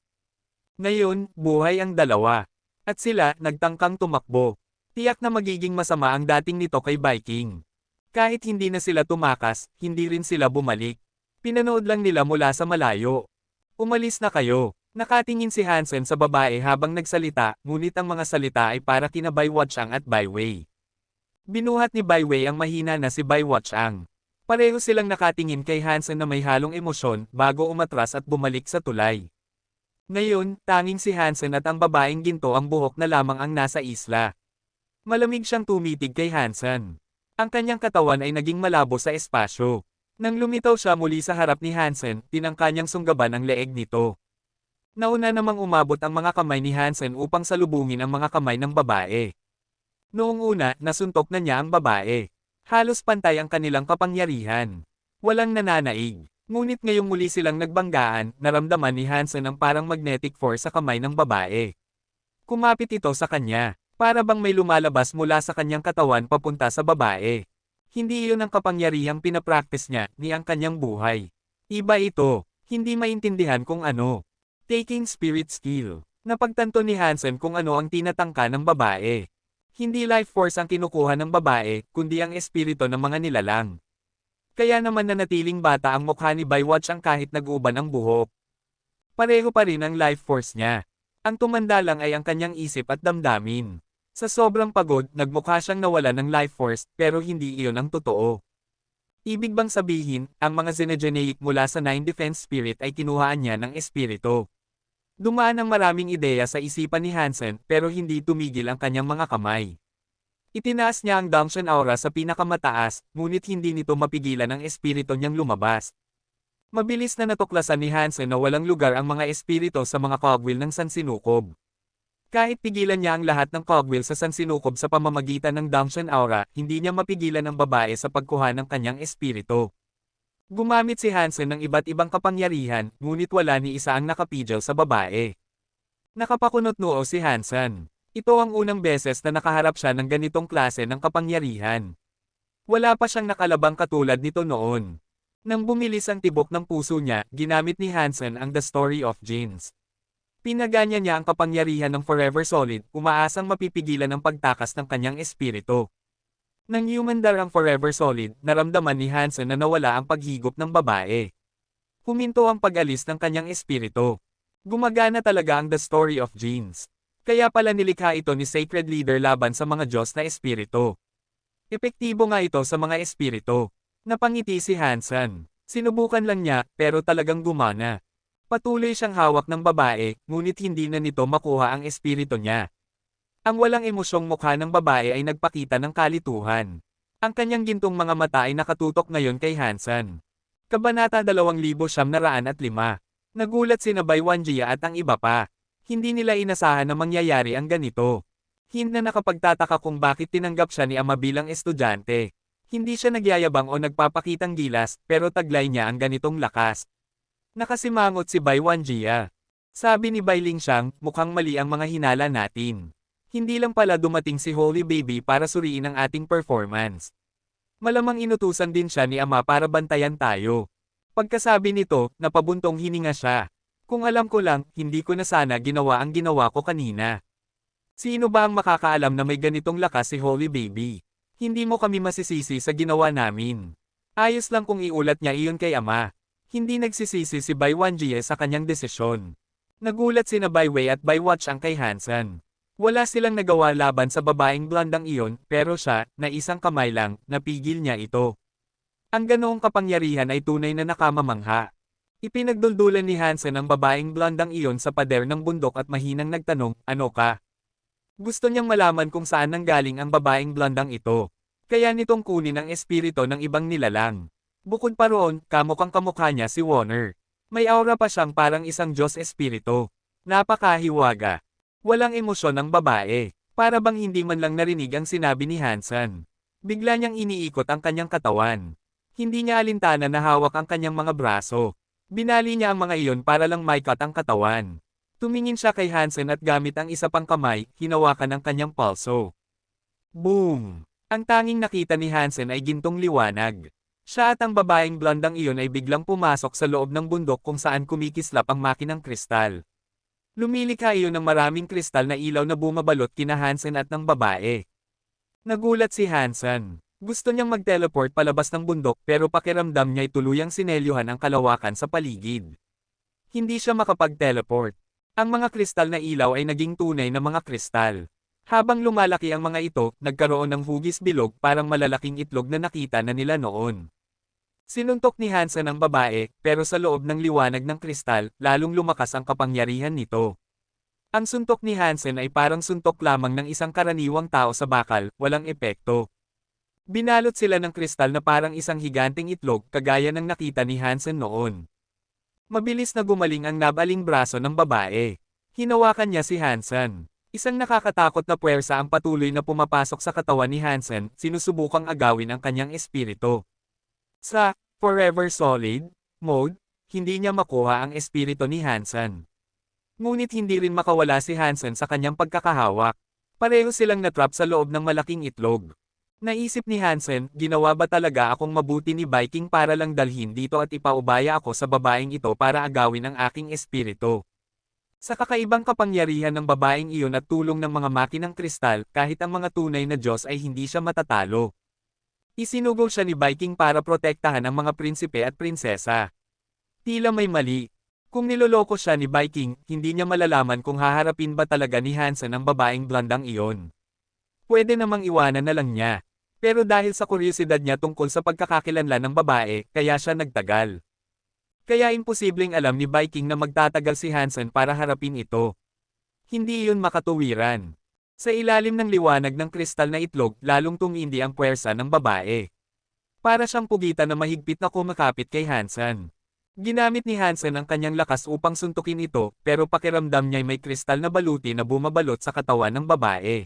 Ngayon, buhay ang dalawa. At sila, nagtangkang tumakbo. Tiyak na magiging masama ang dating nito kay Viking. Kahit hindi na sila tumakas, hindi rin sila bumalik. Pinanood lang nila mula sa malayo. Umalis na kayo. Nakatingin si Hansen sa babae habang nagsalita, ngunit ang mga salita ay para kina Bai Wuchang at Bai Wei. Binuhat ni Bai Wei ang mahina na si Bai Wuchang. Pareho silang nakatingin kay Hansen na may halong emosyon bago umatras at bumalik sa tulay. Ngayon, tanging si Hansen at ang babaeng ginto ang buhok na lamang ang nasa isla. Malamig siyang tumitig kay Hansen. Ang kanyang katawan ay naging malabo sa espasyo. Nang lumitaw siya muli sa harap ni Hansen, tinangka niyang sunggaban ang leeg nito. Nauna namang umabot ang mga kamay ni Hansen upang salubungin ang mga kamay ng babae. Noong una, nasuntok na niya ang babae. Halos pantay ang kanilang kapangyarihan. Walang nananaig. Ngunit ngayong muli silang nagbanggaan, naramdaman ni Hansen ang parang magnetic force sa kamay ng babae. Kumapit ito sa kanya. Para bang may lumalabas mula sa kanyang katawan papunta sa babae. Hindi iyon ang kapangyarihang pinapractice niya, ni ang kanyang buhay. Iba ito, hindi maintindihan kung ano. Taking spirit skill. Napagtanto ni Hansen kung ano ang tinatangka ng babae. Hindi life force ang kinukuha ng babae, kundi ang espiritu ng mga nilalang. Kaya naman nanatiling bata ang mukha ni Bai Wuchang kahit nag-uban ang buhok. Pareho pa rin ang life force niya. Ang tumanda lang ay ang kanyang isip at damdamin. Sa sobrang pagod, nagmukha siyang nawala ng life force, pero hindi iyon ang totoo. Ibig bang sabihin, ang mga Xenogeneic mula sa Nine Defense Spirit ay kinuhaan niya ng espiritu. Dumaan ang maraming ideya sa isipan ni Hansen, pero hindi tumigil ang kanyang mga kamay. Itinaas niya ang Dangshan Aura sa pinakamataas, ngunit hindi nito mapigilan ang espiritu niyang lumabas. Mabilis na natuklasan ni Hansen na walang lugar ang mga espiritu sa mga cogwheel ng Sansinukob. Kahit pigilan niya ang lahat ng cogwheel sa Sansinukob sa pamamagitan ng Dangshan Aura, hindi niya mapigilan ang babae sa pagkuha ng kanyang espiritu. Gumamit si Hansen ng iba't ibang kapangyarihan, ngunit wala ni isa ang nakapigil sa babae. Nakapakunot noo si Hansen. Ito ang unang beses na nakaharap siya ng ganitong klase ng kapangyarihan. Wala pa siyang nakalabang katulad nito noon. Nang bumilis ang tibok ng puso niya, ginamit ni Hansen ang The Story of Genes. Pinaganya niya ang kapangyarihan ng Forever Solid, umaasang mapipigilan ang pagtakas ng kanyang espiritu. Nang humandar ang Forever Solid, naramdaman ni Hansen na nawala ang paghigop ng babae. Huminto ang pag-alis ng kanyang espiritu. Gumagana talaga ang The Story of Genes. Kaya pala nilikha ito ni Sacred Leader laban sa mga Diyos na espiritu. Epektibo nga ito sa mga espiritu. Napangiti si Hansen. Sinubukan lang niya, pero talagang gumana. Patuloy siyang hawak ng babae, ngunit hindi na nito makuha ang espiritu niya. Ang walang emosyong mukha ng babae ay nagpakita ng kalituhan. Ang kanyang gintong mga mata ay nakatutok ngayon kay Hansen. Kabanata 2905. Nagulat sina Bai Wanjia at ang iba pa. Hindi nila inasahan na mangyayari ang ganito. Hindi na nakapagtataka kung bakit tinanggap siya ni ama bilang estudyante. Hindi siya nagyayabang o nagpapakitang gilas, pero taglay niya ang ganitong lakas. Nakasimangot si Bai Wanjia. Sabi ni Bai Lingxiang, mukhang mali ang mga hinala natin. Hindi lang pala dumating si Holy Baby para suriin ang ating performance. Malamang inutusan din siya ni ama para bantayan tayo. Pagkasabi nito, napabuntong hininga siya. Kung alam ko lang, hindi ko na sana ginawa ang ginawa ko kanina. Sino ba ang makakaalam na may ganitong lakas si Holy Baby? Hindi mo kami masisisi sa ginawa namin. Ayos lang kung iulat niya iyon kay ama. Hindi nagsisisi si Bai Wanjie sa kanyang desisyon. Nagulat sina Bai Wei at Bai Wuchang kay Hansen. Wala silang nagawa laban sa babaeng blandang iyon, pero siya, na isang kamay lang, napigil niya ito. Ang ganoong kapangyarihan ay tunay na nakamamangha. Ipinagduldulan ni Hansen ang babaeng blondang iyon sa pader ng bundok at mahinang nagtanong, ano ka? Gusto niyang malaman kung saan nanggaling ang babaeng blondang ito. Kaya nitong kunin ang espiritu ng ibang nilalang. Bukod pa roon, kamukhang kamukha niya si Warner. May aura pa siyang parang isang Diyos espiritu. Napakahiwaga. Walang emosyon ang babae. Para bang hindi man lang narinig ang sinabi ni Hansen. Bigla niyang iniikot ang kanyang katawan. Hindi niya alintana na hawak ang kanyang mga braso. Binali niya ang mga iyon para lang maikat ang katawan. Tumingin siya kay Hansen at gamit ang isa pang kamay, hinawakan ang kanyang palso. Boom! Ang tanging nakita ni Hansen ay gintong liwanag. Siya at ang babaeng blondang iyon ay biglang pumasok sa loob ng bundok kung saan kumikislap ang makinang kristal. Lumilikha iyon ng maraming kristal na ilaw na bumabalot kina Hansen at ng babae. Nagulat si Hansen. Gusto niyang mag-teleport palabas ng bundok pero pakiramdam niya'y tuluyang sinelyuhan ang kalawakan sa paligid. Hindi siya makapag-teleport. Ang mga kristal na ilaw ay naging tunay na mga kristal. Habang lumalaki ang mga ito, nagkaroon ng hugis bilog parang malalaking itlog na nakita na nila noon. Sinuntok ni Hansen ang babae, pero sa loob ng liwanag ng kristal, lalong lumakas ang kapangyarihan nito. Ang suntok ni Hansen ay parang suntok lamang ng isang karaniwang tao sa bakal, walang epekto. Binalot sila ng kristal na parang isang higanteng itlog kagaya ng nakita ni Hansen noon. Mabilis na gumaling ang nabaling braso ng babae. Hinawakan niya si Hansen. Isang nakakatakot na puwersa ang patuloy na pumapasok sa katawan ni Hansen, sinusubukang agawin ang kanyang espiritu. Sa Forever Solid mode, hindi niya makuha ang espiritu ni Hansen. Ngunit hindi rin makawala si Hansen sa kanyang pagkakahawak. Pareho silang natrap sa loob ng malaking itlog. Naisip ni Hansen, ginawa ba talaga akong mabuti ni Viking para lang dalhin dito at ipaubaya ako sa babaeng ito para agawin ang aking espiritu. Sa kakaibang kapangyarihan ng babaeng iyon at tulong ng mga makinang kristal, kahit ang mga tunay na Diyos ay hindi siya matatalo. Isinugol siya ni Viking para protektahan ang mga prinsipe at prinsesa. Tila may mali. Kung niloloko siya ni Viking, hindi niya malalaman kung haharapin ba talaga ni Hansen ang babaeng blondang iyon. Pwede namang iwanan na lang niya. Pero dahil sa kuryosidad niya tungkol sa pagkakakilanlan ng babae, kaya siya nagtagal. Kaya imposibleng alam ni Viking na magtatagal si Hansen para harapin ito. Hindi iyon makatuwiran. Sa ilalim ng liwanag ng kristal na itlog, lalong tumindi ang puwersa ng babae. Para siyang pugitan na mahigpit na kumakapit kay Hansen. Ginamit ni Hansen ang kanyang lakas upang suntukin ito, pero pakiramdam niya'y may kristal na baluti na bumabalot sa katawan ng babae.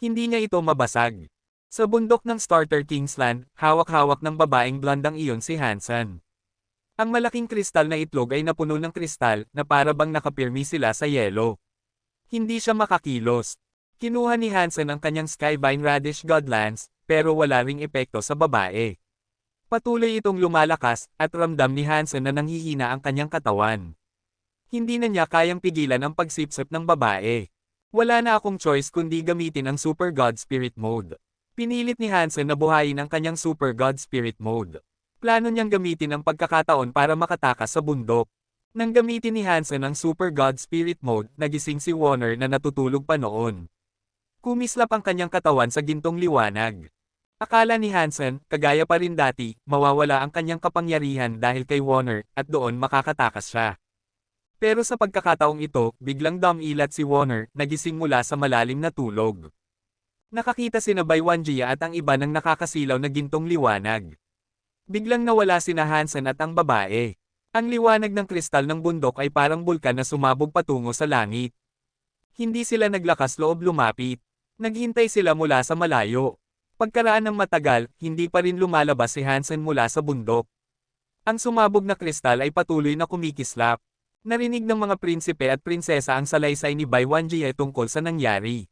Hindi niya ito mabasag. Sa bundok ng Starter Kingsland, hawak-hawak ng babaeng blondang iyon si Hansen. Ang malaking kristal na itlog ay napuno ng kristal na para bang nakapirmi sila sa yelo. Hindi siya makakilos. Kinuha ni Hansen ang kanyang Skyvine Radish Godlance, pero wala ring epekto sa babae. Patuloy itong lumalakas, at ramdam ni Hansen na nanghihina ang kanyang katawan. Hindi na niya kayang pigilan ang pagsipsip ng babae. Wala na akong choice kundi gamitin ang Super God Spirit Mode. Pinilit ni Hansen na buhayin ang kanyang Super God Spirit Mode. Plano niyang gamitin ang pagkakataon para makatakas sa bundok. Nang gamitin ni Hansen ang Super God Spirit Mode, nagising si Warner na natutulog pa noon. Kumislap ang kanyang katawan sa gintong liwanag. Akala ni Hansen, kagaya pa rin dati, mawawala ang kanyang kapangyarihan dahil kay Warner, at doon makakatakas siya. Pero sa pagkakataong ito, biglang dumilat si Warner, nagising mula sa malalim na tulog. Nakakita sina Baiwanjia at ang iba ng nakakasilaw na gintong liwanag. Biglang nawala sina Hansen at ang babae. Ang liwanag ng kristal ng bundok ay parang bulkan na sumabog patungo sa langit. Hindi sila naglakas loob lumapit. Naghintay sila mula sa malayo. Pagkaraan ng matagal, hindi pa rin lumalabas si Hansen mula sa bundok. Ang sumabog na kristal ay patuloy na kumikislap. Narinig ng mga prinsipe at prinsesa ang salaysay ni Baiwanjia tungkol sa nangyari.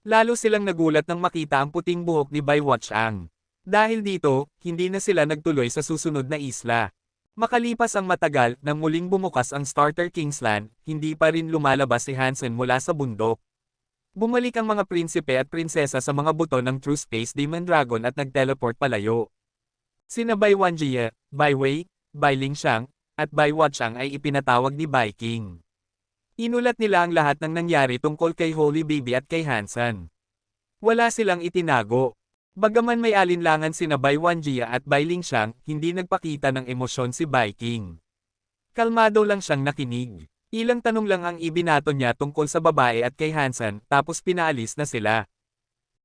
Lalo silang nagulat nang makita ang puting buhok ni Bai Wuchang. Dahil dito, hindi na sila nagtuloy sa susunod na isla. Makalipas ang matagal, nang muling bumukas ang Starter Kingsland, hindi pa rin lumalabas si Hansen mula sa bundok. Bumalik ang mga prinsipe at prinsesa sa mga buto ng True Space Demon Dragon at nag-teleport palayo. Sina Bai Wanjie, Bai Wei, Bai Lingxiang, at Bai Wuchang ay ipinatawag ni Viking. Inulat nila ang lahat ng nangyari tungkol kay Holy Baby at kay Hansen. Wala silang itinago. Bagaman may alinlangan sina Bai Wanjia at Bai Lingxiang, hindi nagpakita ng emosyon si Viking. Kalmado lang siyang nakinig. Ilang tanong lang ang ibinato niya tungkol sa babae at kay Hansen, tapos pinaalis na sila.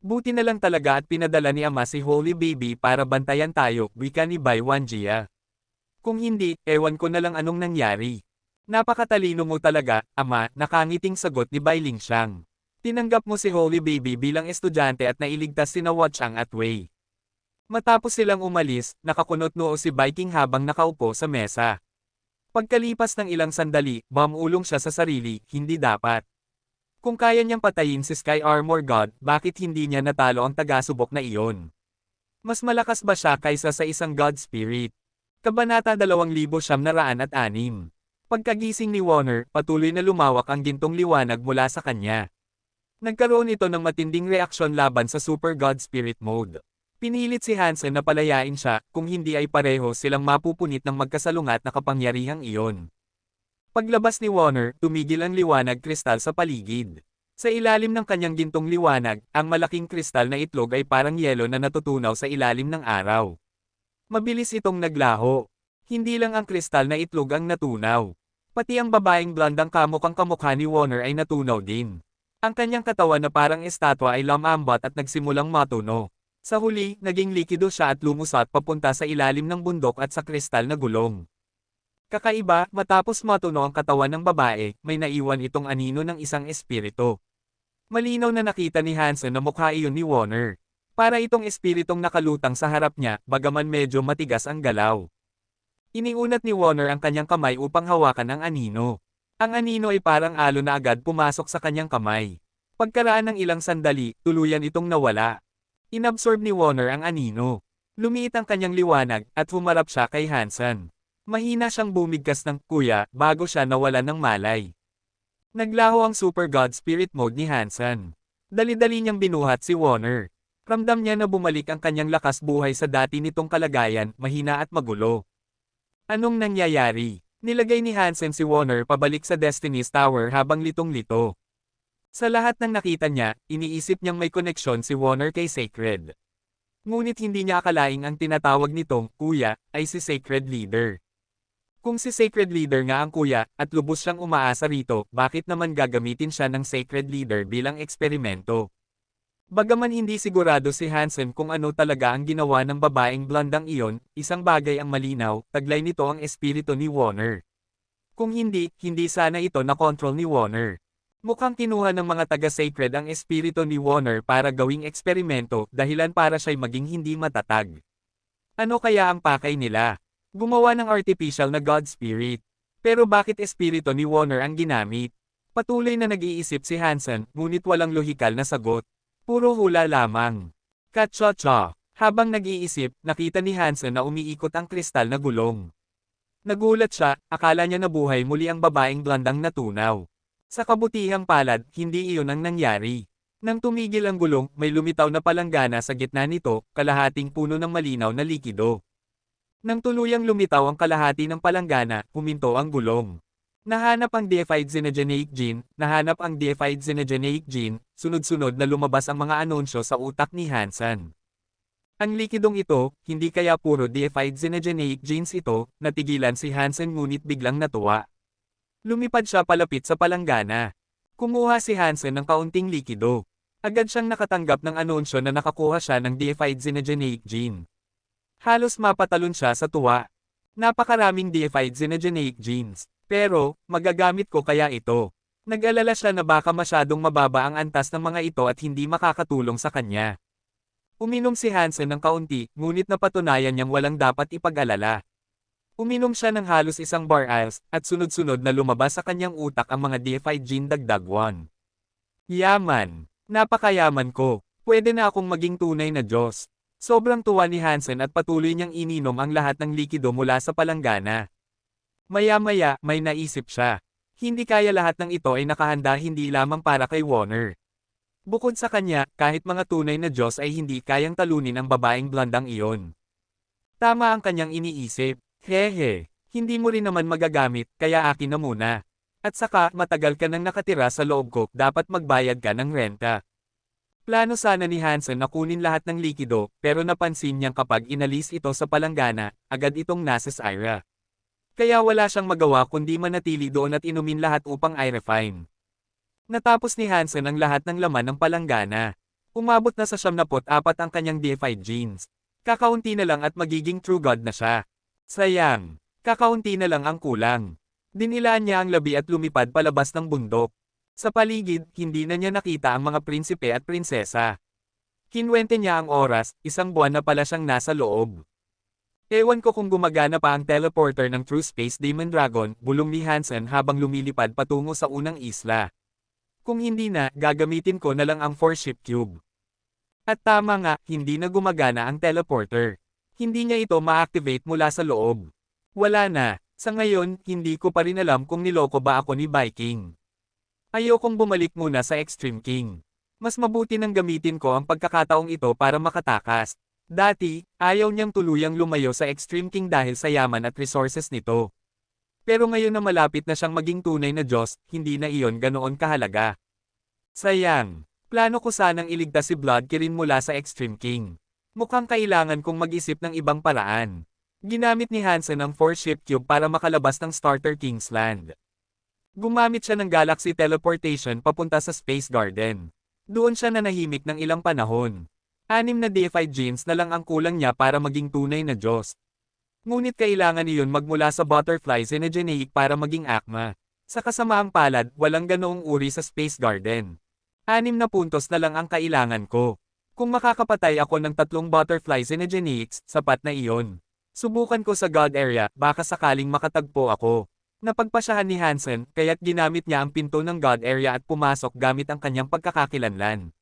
Buti na lang talaga at pinadala ni Ama si Holy Baby para bantayan tayo, wika ni Bai Wanjia. Kung hindi, ewan ko na lang anong nangyari. Napakatalino mo talaga, Ama, nakangiting sagot ni Bai Lingxiang. Tinanggap mo si Holy Baby bilang estudyante at nailigtas sina Watchang at Wei. Matapos silang umalis, nakakunot noo si Bai King habang nakaupo sa mesa. Pagkalipas ng ilang sandali, mamulong siya sa sarili, hindi dapat. Kung kaya niyang patayin si Sky Armor God, bakit hindi niya natalo ang tagasubok na iyon? Mas malakas ba siya kaysa sa isang God Spirit? Kabanata 2906. Pagkagising ni Warner, patuloy na lumawak ang gintong liwanag mula sa kanya. Nagkaroon ito ng matinding reaksyon laban sa Super God Spirit Mode. Pinilit si Hansen na palayain siya, kung hindi ay pareho silang mapupunit ng magkasalungat na kapangyarihang iyon. Paglabas ni Warner, tumigil ang liwanag kristal sa paligid. Sa ilalim ng kanyang gintong liwanag, ang malaking kristal na itlog ay parang yelo na natutunaw sa ilalim ng araw. Mabilis itong naglaho. Hindi lang ang kristal na itlog ang natunaw. Pati ang babaeng blandang kamukhang kamukha ni Warner ay natunaw din. Ang kanyang katawan na parang estatwa ay lumambat at nagsimulang matuno. Sa huli, naging likido siya at lumusat papunta sa ilalim ng bundok at sa kristal na gulong. Kakaiba, matapos matuno ang katawan ng babae, may naiwan itong anino ng isang espiritu. Malinaw na nakita ni Hansen na mukha iyon ni Warner. Para itong espiritong nakalutang sa harap niya, bagaman medyo matigas ang galaw. Iniunat ni Warner ang kanyang kamay upang hawakan ang anino. Ang anino ay parang alon na agad pumasok sa kanyang kamay. Pagkaraan ng ilang sandali, tuluyan itong nawala. Inabsorb ni Warner ang anino. Lumiit ang kanyang liwanag, at humarap siya kay Hansen. Mahina siyang bumigkas ng kuya, bago siya nawalan ng malay. Naglaho ang Super God Spirit Mode ni Hansen. Dali-dali niyang binuhat si Warner. Ramdam niya na bumalik ang kanyang lakas buhay sa dati nitong kalagayan, mahina at magulo. Anong nangyayari? Nilagay ni Hansen si Warner pabalik sa Destiny's Tower habang litong-lito. Sa lahat ng nakita niya, iniisip niyang may koneksyon si Warner kay Sacred. Ngunit hindi niya akalaing ang tinatawag nitong kuya ay si Sacred Leader. Kung si Sacred Leader nga ang kuya at lubos siyang umaasa rito, bakit naman gagamitin siya ng Sacred Leader bilang eksperimento? Bagaman hindi sigurado si Hansen kung ano talaga ang ginawa ng babaeng blandang iyon, isang bagay ang malinaw, taglay nito ang espiritu ni Warner. Kung hindi, hindi sana ito na-control ni Warner. Mukhang kinuha ng mga taga-sacred ang espiritu ni Warner para gawing eksperimento, dahilan para siya'y maging hindi matatag. Ano kaya ang pakay nila? Gumawa ng artificial na God Spirit. Pero bakit espiritu ni Warner ang ginamit? Patuloy na nag-iisip si Hansen, ngunit walang lohikal na sagot. Puro hula lamang. Katsa-cha. Habang nag-iisip, nakita ni Hansen na umiikot ang kristal na gulong. Nagulat siya, akala niya nabuhay muli ang babaeng blandang natunaw. Sa kabutihang palad, hindi iyon ang nangyari. Nang tumigil ang gulong, may lumitaw na palanggana sa gitna nito, kalahating puno ng malinaw na likido. Nang tuluyang lumitaw ang kalahati ng palanggana, huminto ang gulong. Nahanap ang deified xenogeneic gene, sunod-sunod na lumabas ang mga anunsyo sa utak ni Hansen. Ang likidong ito, hindi kaya puro deified xenogeneic genes ito, natigilan si Hansen ngunit biglang natuwa. Lumipad siya palapit sa palanggana. Kumuha si Hansen ng kaunting likido. Agad siyang nakatanggap ng anunsyo na nakakuha siya ng deified xenogeneic gene. Halos mapatalon siya sa tuwa. Napakaraming deified xenogeneic genes. Pero, magagamit ko kaya ito. Nag-alala siya na baka masyadong mababa ang antas ng mga ito at hindi makakatulong sa kanya. Uminom si Hansen ng kaunti, ngunit napatunayan niyang walang dapat ipag-alala. Uminom siya ng halos isang bar ice, at sunod-sunod na lumabas sa kanyang utak ang mga deified gene dagdag 1. Yaman. Napakayaman ko. Pwede na akong maging tunay na Diyos. Sobrang tuwa ni Hansen at patuloy niyang ininom ang lahat ng likido mula sa palanggana. Maya-maya, may naisip siya. Hindi kaya lahat ng ito ay nakahanda hindi lamang para kay Warner. Bukod sa kanya, kahit mga tunay na Diyos ay hindi kayang talunin ang babaeng blandang iyon. Tama ang kanyang iniisip. Hehe, hindi mo rin naman magagamit, kaya akin na muna. At saka, matagal ka nang nakatira sa loob ko, dapat magbayad ka ng renta. Plano sana ni Hansen na kunin lahat ng likido, pero napansin niyang kapag inalis ito sa palanggana, agad itong nasa Syra. Kaya wala siyang magawa kundi manatili doon at inumin lahat upang i-refine. Natapos ni Hansen ang lahat ng laman ng palanggana. Umabot na sa 74 ang kanyang deified genes. Kakaunti na lang at magiging true god na siya. Sayang. Kakaunti na lang ang kulang. Dinilaan niya ang labi at lumipad palabas ng bundok. Sa paligid, hindi na niya nakita ang mga prinsipe at prinsesa. Kinwente niya ang oras, 1 buwan na pala siyang nasa loob. Ewan ko kung gumagana pa ang teleporter ng True Space Demon Dragon, bulong ni Hansen habang lumilipad patungo sa unang isla. Kung hindi na, gagamitin ko na lang ang Force Ship Cube. At tama nga, hindi na gumagana ang teleporter. Hindi niya ito ma-activate mula sa loob. Wala na. Sa ngayon, hindi ko pa rin alam kung niloko ba ako ni Viking. Ayokong bumalik muna sa Extreme King. Mas mabuti nang gamitin ko ang pagkakataong ito para makatakas. Dati, ayaw niyang tuluyang lumayo sa Extreme King dahil sa yaman at resources nito. Pero ngayon na malapit na siyang maging tunay na Diyos, hindi na iyon ganoon kahalaga. Sayang. Plano ko sanang iligtas si Blood Kirin mula sa Extreme King. Mukhang kailangan kong mag-isip ng ibang paraan. Ginamit ni Hansen ang Force Ship Cube para makalabas ng Starter King's Land. Gumamit siya ng Galaxy Teleportation papunta sa Space Garden. Doon siya nanahimik ng ilang panahon. 6 na deified genes na lang ang kulang niya para maging tunay na Diyos. Ngunit kailangan niyon magmula sa Butterfly Xenogeneic para maging Akma. Sa kasamaang palad, walang ganoong uri sa Space Garden. 6 na puntos na lang ang kailangan ko. Kung makakapatay ako ng 3 Butterfly Xenogeneics, sapat na iyon. Subukan ko sa God Area, baka sakaling makatagpo ako. Napagpasyahan ni Hansen, kaya't ginamit niya ang pinto ng God Area at pumasok gamit ang kanyang pagkakakilanlan.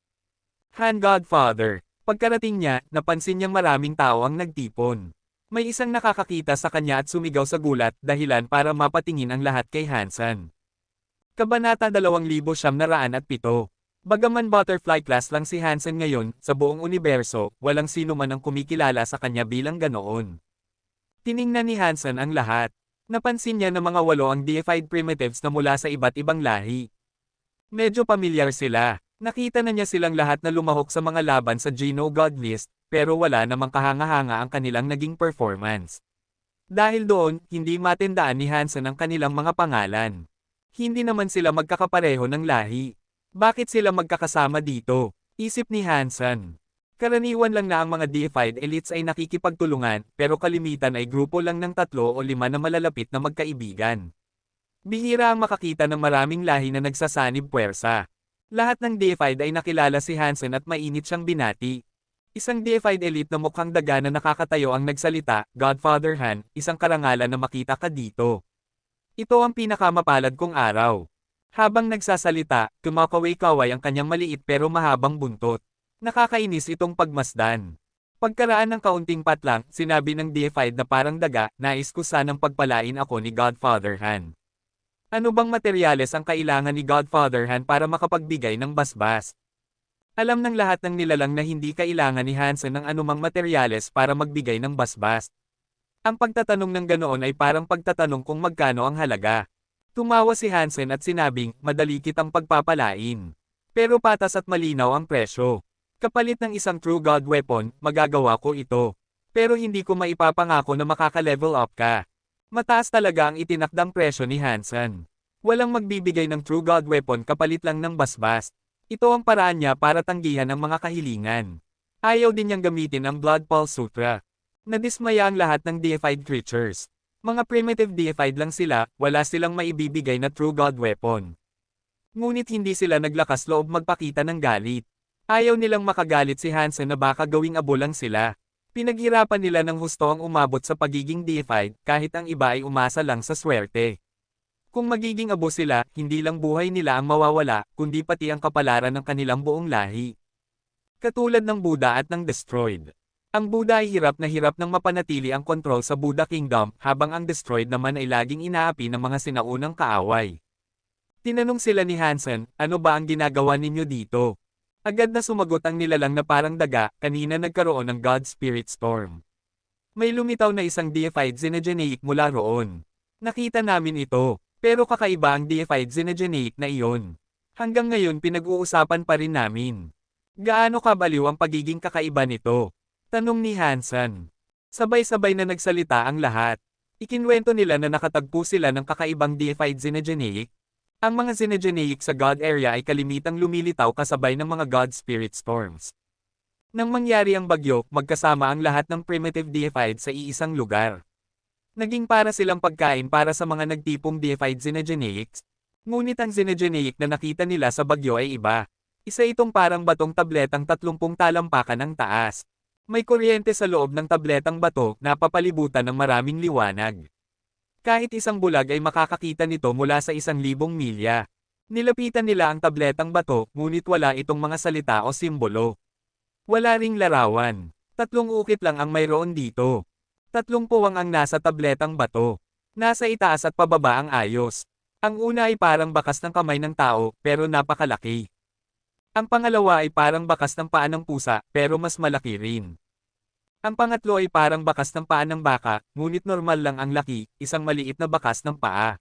Han Godfather. Pagkarating niya, napansin niyang maraming tao ang nagtipon. May isang nakakakita sa kanya at sumigaw sa gulat, dahilan para mapatingin ang lahat kay Hansen. Kabanata 2907. Bagaman butterfly class lang si Hansen ngayon, sa buong universo, walang sino man ang kumikilala sa kanya bilang ganoon. Tiningnan ni Hansen ang lahat. Napansin niya na mga 8 ang deified primitives na mula sa iba't ibang lahi. Medyo pamilyar sila. Nakita na niya silang lahat na lumahok sa mga laban sa Geno God List, pero wala namang kahanga-hanga ang kanilang naging performance. Dahil doon, hindi matindaan ni Hansen ang kanilang mga pangalan. Hindi naman sila magkakapareho ng lahi. Bakit sila magkakasama dito? Isip ni Hansen. Karaniwan lang na ang mga deified elites ay nakikipagtulungan, pero kalimitan ay grupo lang ng 3 o 5 na malalapit na magkaibigan. Bihira ang makakita ng maraming lahi na nagsasanib puwersa. Lahat ng deified ay nakilala si Hansen at mainit siyang binati. Isang deified elite na mukhang daga na nakakatayo ang nagsalita, Godfather Han, isang karangalan na makita ka dito. Ito ang pinakamapalad kong araw. Habang nagsasalita, kumakaway-kaway ang kanyang maliit pero mahabang buntot. Nakakainis itong pagmasdan. Pagkaraan ng kaunting patlang, sinabi ng deified na parang daga, nais ko sanang pagpalain ako ni Godfather Han. Ano bang materyales ang kailangan ni Godfather Han para makapagbigay ng basbas? Alam ng lahat ng nilalang na hindi kailangan ni Hansen ng anumang materyales para magbigay ng basbas. Ang pagtatanong ng ganoon ay parang pagtatanong kung magkano ang halaga. Tumawa si Hansen at sinabing, madali kitang pagpapalain. Pero patas at malinaw ang presyo. Kapalit ng isang True God weapon, magagawa ko ito. Pero hindi ko maipapangako na makaka-level up ka. Mataas talaga ang itinakdang presyo ni Hansen. Walang magbibigay ng True God weapon kapalit lang ng basbas. Ito ang paraan niya para tanggihan ang mga kahilingan. Ayaw din niyang gamitin ang Blood Pulse Sutra. Nadismaya ang lahat ng deified creatures. Mga primitive deified lang sila, wala silang maibibigay na True God weapon. Ngunit hindi sila naglakas loob magpakita ng galit. Ayaw nilang makagalit si Hansen na baka gawing abo lang sila. Pinaghirapan nila ng husto ang umabot sa pagiging deified, kahit ang iba ay umasa lang sa swerte. Kung magiging abo sila, hindi lang buhay nila ang mawawala, kundi pati ang kapalaran ng kanilang buong lahi. Katulad ng Buddha at ng Destroyed. Ang Buddha ay hirap na hirap nang mapanatili ang kontrol sa Buddha Kingdom, habang ang Destroyed naman ay laging inaapi ng mga sinaunang kaaway. Tinanong sila ni Hansen, ano ba ang ginagawa ninyo dito? Agad na sumagot ang nilalang na parang daga, kanina nagkaroon ng God Spirit Storm. May lumitaw na isang deified Xenogeneic mula roon. Nakita namin ito, pero kakaiba ang deified Xenogeneic na iyon. Hanggang ngayon pinag-uusapan pa rin namin. Gaano kabaliw ang pagiging kakaiba nito? Tanong ni Hansen. Sabay-sabay na nagsalita ang lahat. Ikinwento nila na nakatagpo sila ng kakaibang deified Xenogeneic. Ang mga Xenogeneic sa God area ay kalimitang lumilitaw kasabay ng mga God Spirit Storms. Nang mangyari ang bagyo, magkasama ang lahat ng primitive deified sa iisang lugar. Naging para silang pagkain para sa mga nagtipong deified Xenogeneics. Ngunit ang Xenogeneic na nakita nila sa bagyo ay iba. Isa itong parang batong tabletang 30 talampakan ang taas. May kuryente sa loob ng tabletang bato na papalibutan ng maraming liwanag. Kahit isang bulag ay makakakita nito mula sa 1,000 milya. Nilapitan nila ang tabletang bato, ngunit wala itong mga salita o simbolo. Wala ring larawan. 3 ukit lang ang mayroon dito. 3 puwang ang nasa tabletang bato. Nasa itaas at pababa ang ayos. Ang una ay parang bakas ng kamay ng tao, pero napakalaki. Ang pangalawa ay parang bakas ng paa ng pusa, pero mas malaki rin. Ang pangatlo ay parang bakas ng paa ng baka, ngunit normal lang ang laki, isang maliit na bakas ng paa.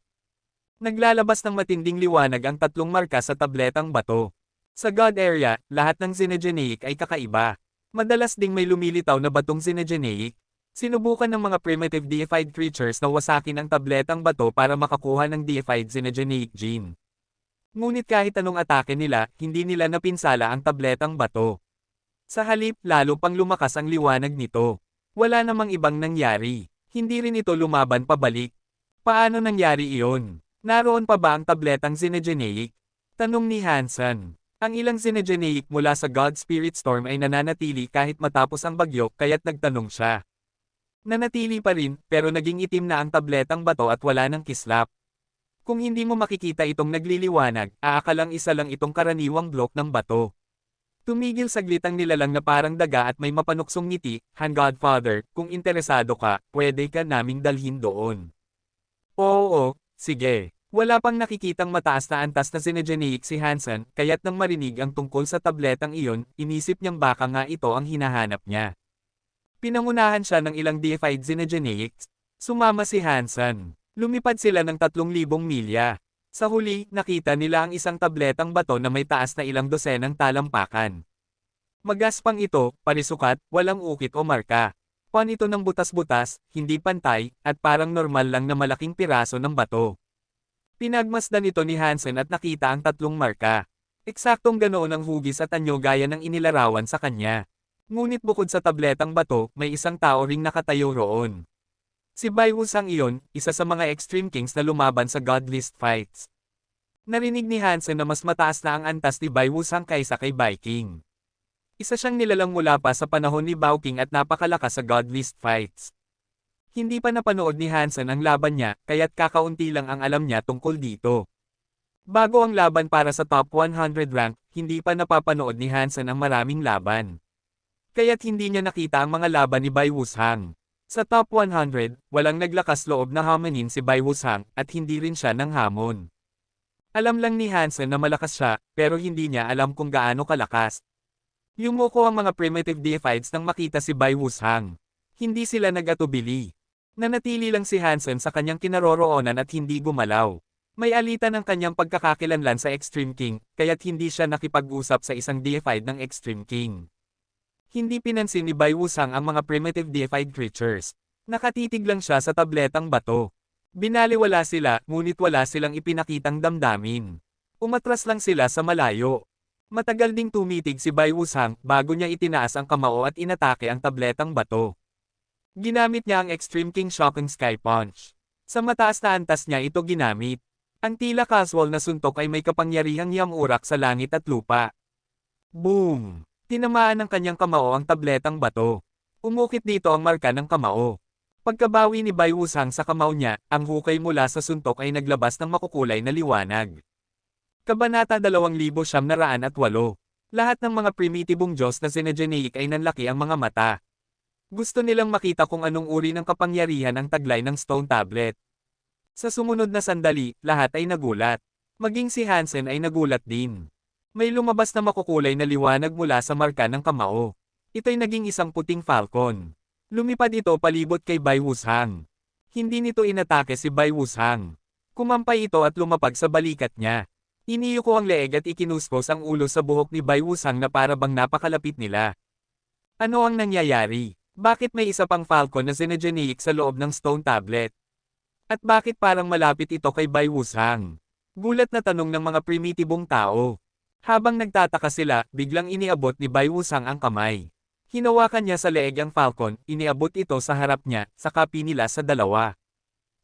Naglalabas ng matinding liwanag ang 3 marka sa tabletang bato. Sa God area, lahat ng Xenogeneic ay kakaiba. Madalas ding may lumilitaw na batong Xenogeneic. Sinubukan ng mga primitive deified creatures na wasakin ang tabletang bato para makakuha ng deified Xenogeneic gene. Ngunit kahit anong atake nila, hindi nila napinsala ang tabletang bato. Sa halip, lalo pang lumakas ang liwanag nito. Wala namang ibang nangyari. Hindi rin ito lumaban pabalik. Paano nangyari iyon? Naroon pa ba ang tabletang Xenogeneic? Tanong ni Hansen. Ang ilang Xenogeneic mula sa God Spirit Storm ay nananatili kahit matapos ang bagyo, kaya't nagtanong siya. Nanatili pa rin, pero naging itim na ang tabletang bato at wala ng kislap. Kung hindi mo makikita itong nagliliwanag, aakalang isa lang itong karaniwang blok ng bato. Tumigil saglit ang nilalang na parang daga at may mapanuksong ngiti. Han Godfather, kung interesado ka, pwede ka naming dalhin doon. Oo, sige. Wala pang nakikitang mataas na antas na Xenogeneic si Hansen, kaya't nang marinig ang tungkol sa tabletang iyon, inisip niyang baka nga ito ang hinahanap niya. Pinangunahan siya ng ilang deified Xenogeneics. Sumama si Hansen. Lumipad sila ng 3,000 milya. Sa huli, nakita nila ang isang tabletang bato na may taas na ilang dosenang talampakan. Magaspang ito, parisukat, walang ukit o marka. Pan ito ng butas-butas, hindi pantay, at parang normal lang na malaking piraso ng bato. Pinagmasdan ito ni Hansen at nakita ang 3 marka. Eksaktong ganoon ang hugis at anyo gaya ng inilarawan sa kanya. Ngunit bukod sa tabletang bato, may isang tao ring nakatayo roon. Si Bai Wusang iyon, isa sa mga Extreme Kings na lumaban sa God List fights. Narinig ni Hansen na mas mataas na ang antas ni Bai Wusang kaysa kay Bai King. Isa siyang nilalang mula pa sa panahon ni Bao King at napakalakas sa God List fights. Hindi pa napanood ni Hansen ang laban niya, kaya't kakaunti lang ang alam niya tungkol dito. Bago ang laban para sa top 100 rank, hindi pa napapanood ni Hansen ang maraming laban. Kaya't hindi niya nakita ang mga laban ni Bai Wusang. Sa top 100, walang naglakas loob na hamanin si Bai Wusang, at hindi rin siya nang hamon. Alam lang ni Hansen na malakas siya, pero hindi niya alam kung gaano kalakas. Yumuko ang mga primitive deifieds nang makita si Bai Wusang. Hindi sila nag-atubili. Nanatili lang si Hansen sa kanyang kinaroroonan at hindi gumalaw. May alitan ang kanyang pagkakakilanlan sa Extreme King, kaya't hindi siya nakipag-usap sa isang deified ng Extreme King. Hindi pinansin ni Bai Wusang ang mga primitive deified creatures. Nakatitig lang siya sa tabletang bato. Binaliwala sila, ngunit wala silang ipinakitang damdamin. Umatras lang sila sa malayo. Matagal ding tumitig si Bai Wusang bago niya itinaas ang kamao at inatake ang tabletang bato. Ginamit niya ang Extreme King Shocking Sky Punch. Sa mataas na antas niya ito ginamit. Ang tila casual na suntok ay may kapangyarihang yamurak sa langit at lupa. Boom! Tinamaan ng kanyang kamao ang tabletang bato. Umukit dito ang marka ng kamao. Pagkabawi ni Bai Wusang sa kamao niya, ang hukay mula sa suntok ay naglabas ng makukulay na liwanag. Kabanata 2908. Lahat ng mga primitibong Diyos na Xenogeneic ay nanlaki ang mga mata. Gusto nilang makita kung anong uri ng kapangyarihan ang taglay ng Stone Tablet. Sa sumunod na sandali, lahat ay nagulat. Maging si Hansen ay nagulat din. May lumabas na makukulay na liwanag mula sa marka ng kamao. Ito'y naging isang puting falcon. Lumipad ito palibot kay Bai Wusang. Hindi nito inatake si Bai Wusang. Kumampay ito at lumapag sa balikat niya. Iniyuko ang leeg at ikinuskos ang ulo sa buhok ni Bai Wusang na para bang napakalapit nila. Ano ang nangyayari? Bakit may isa pang falcon na Xenogeneic sa loob ng Stone Tablet? At bakit parang malapit ito kay Bai Wushang? Gulat na tanong ng mga primitibong tao. Habang nagtataka sila, biglang iniabot ni Bai Wushang ang kamay. Hinawakan niya sa leeg ang falcon, iniabot ito sa harap niya, saka pinila sa dalawa.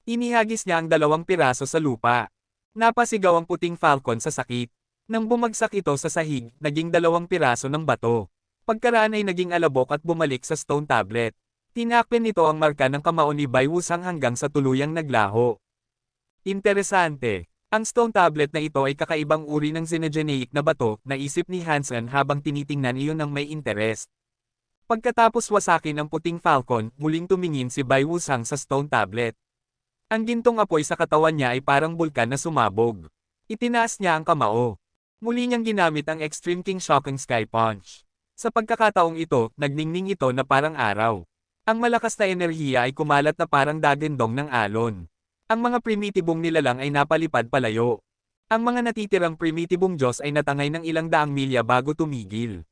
Inihagis niya ang 2 piraso sa lupa. Napasigaw ang puting falcon sa sakit. Nang bumagsak ito sa sahig, naging 2 piraso ng bato. Pagkaraan ay naging alabok at bumalik sa stone tablet. Tinakpen nito ang marka ng kamao ni Bai Wushang hanggang sa tuluyang naglaho. Interesante. Ang stone tablet na ito ay kakaibang uri ng xenogeneic na bato, naisip ni Hansen habang tinitingnan iyon ng may interes. Pagkatapos wasakin ang puting falcon, muling tumingin si Bai Wushang sa stone tablet. Ang gintong apoy sa katawan niya ay parang bulkan na sumabog. Itinaas niya ang kamao. Muli niyang ginamit ang Extreme King Shocking Sky Punch. Sa pagkakataong ito, nagningning ito na parang araw. Ang malakas na enerhiya ay kumalat na parang dagandong ng alon. Ang mga primitibong nilalang ay napalipad palayo. Ang mga natitirang primitibong Diyos ay natangay ng ilang daang milya bago tumigil.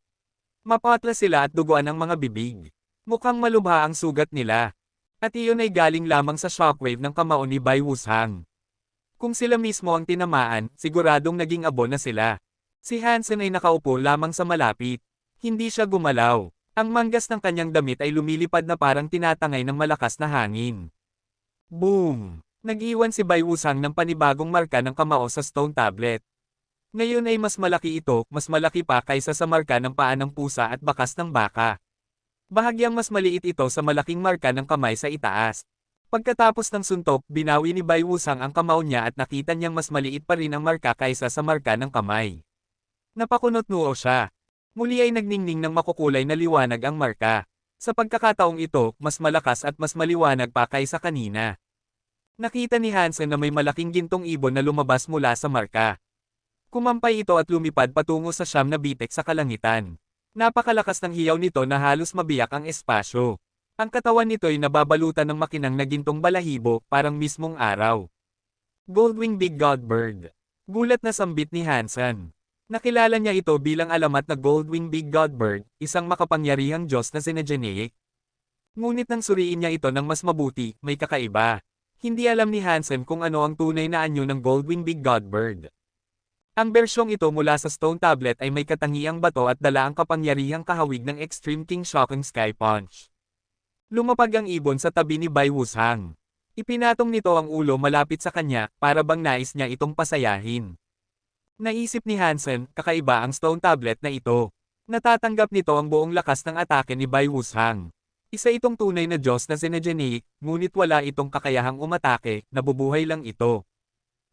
Mapatla sila at duguan ang mga bibig. Mukhang malubha ang sugat nila. At iyon ay galing lamang sa shockwave ng kamao ni Bai Wushang. Kung sila mismo ang tinamaan, siguradong naging abo na sila. Si Hansen ay nakaupo lamang sa malapit. Hindi siya gumalaw. Ang manggas ng kanyang damit ay lumilipad na parang tinatangay ng malakas na hangin. Boom! Nag-iwan si Bai Wushang ng panibagong marka ng kamao sa stone tablet. Ngayon ay mas malaki ito, mas malaki pa kaysa sa marka ng paa ng pusa at bakas ng baka. Bahagyang mas maliit ito sa malaking marka ng kamay sa itaas. Pagkatapos ng suntok, binawi ni Bai Wushang ang kamao niya at nakita niyang mas maliit pa rin ang marka kaysa sa marka ng kamay. Napakunot-noo siya. Muli ay nagningning ng makukulay na liwanag ang marka. Sa pagkakataong ito, mas malakas at mas maliwanag pa kaysa kanina. Nakita ni Hansen na may malaking gintong ibon na lumabas mula sa marka. Kumampay ito at lumipad patungo sa siyam na bitek sa kalangitan. Napakalakas ng hiyaw nito na halos mabiyak ang espasyo. Ang katawan nito ay nababalutan ng makinang na gintong balahibo, parang mismong araw. Goldwing Big God Bird. Gulat na sambit ni Hansen. Nakilala niya ito bilang alamat na Goldwing Big God Bird, isang makapangyarihang Diyos na xenogeneic. Ngunit nang suriin niya ito ng mas mabuti, may kakaiba. Hindi alam ni Hansen kung ano ang tunay na anyo ng Goldwing Big God Bird. Ang bersyong ito mula sa stone tablet ay may katangiang bato at dala ang kapangyarihang kahawig ng Extreme King Shocking Sky Punch. Lumapag ang ibon sa tabi ni Bai Wushang. Ipinatong nito ang ulo malapit sa kanya, para bang nais niya itong pasayahin. Naisip ni Hansen, kakaiba ang stone tablet na ito. Natatanggap nito ang buong lakas ng atake ni Bai Wushang. Isa itong tunay na Diyos na xenogeneic, ngunit wala itong kakayahang umatake, nabubuhay lang ito.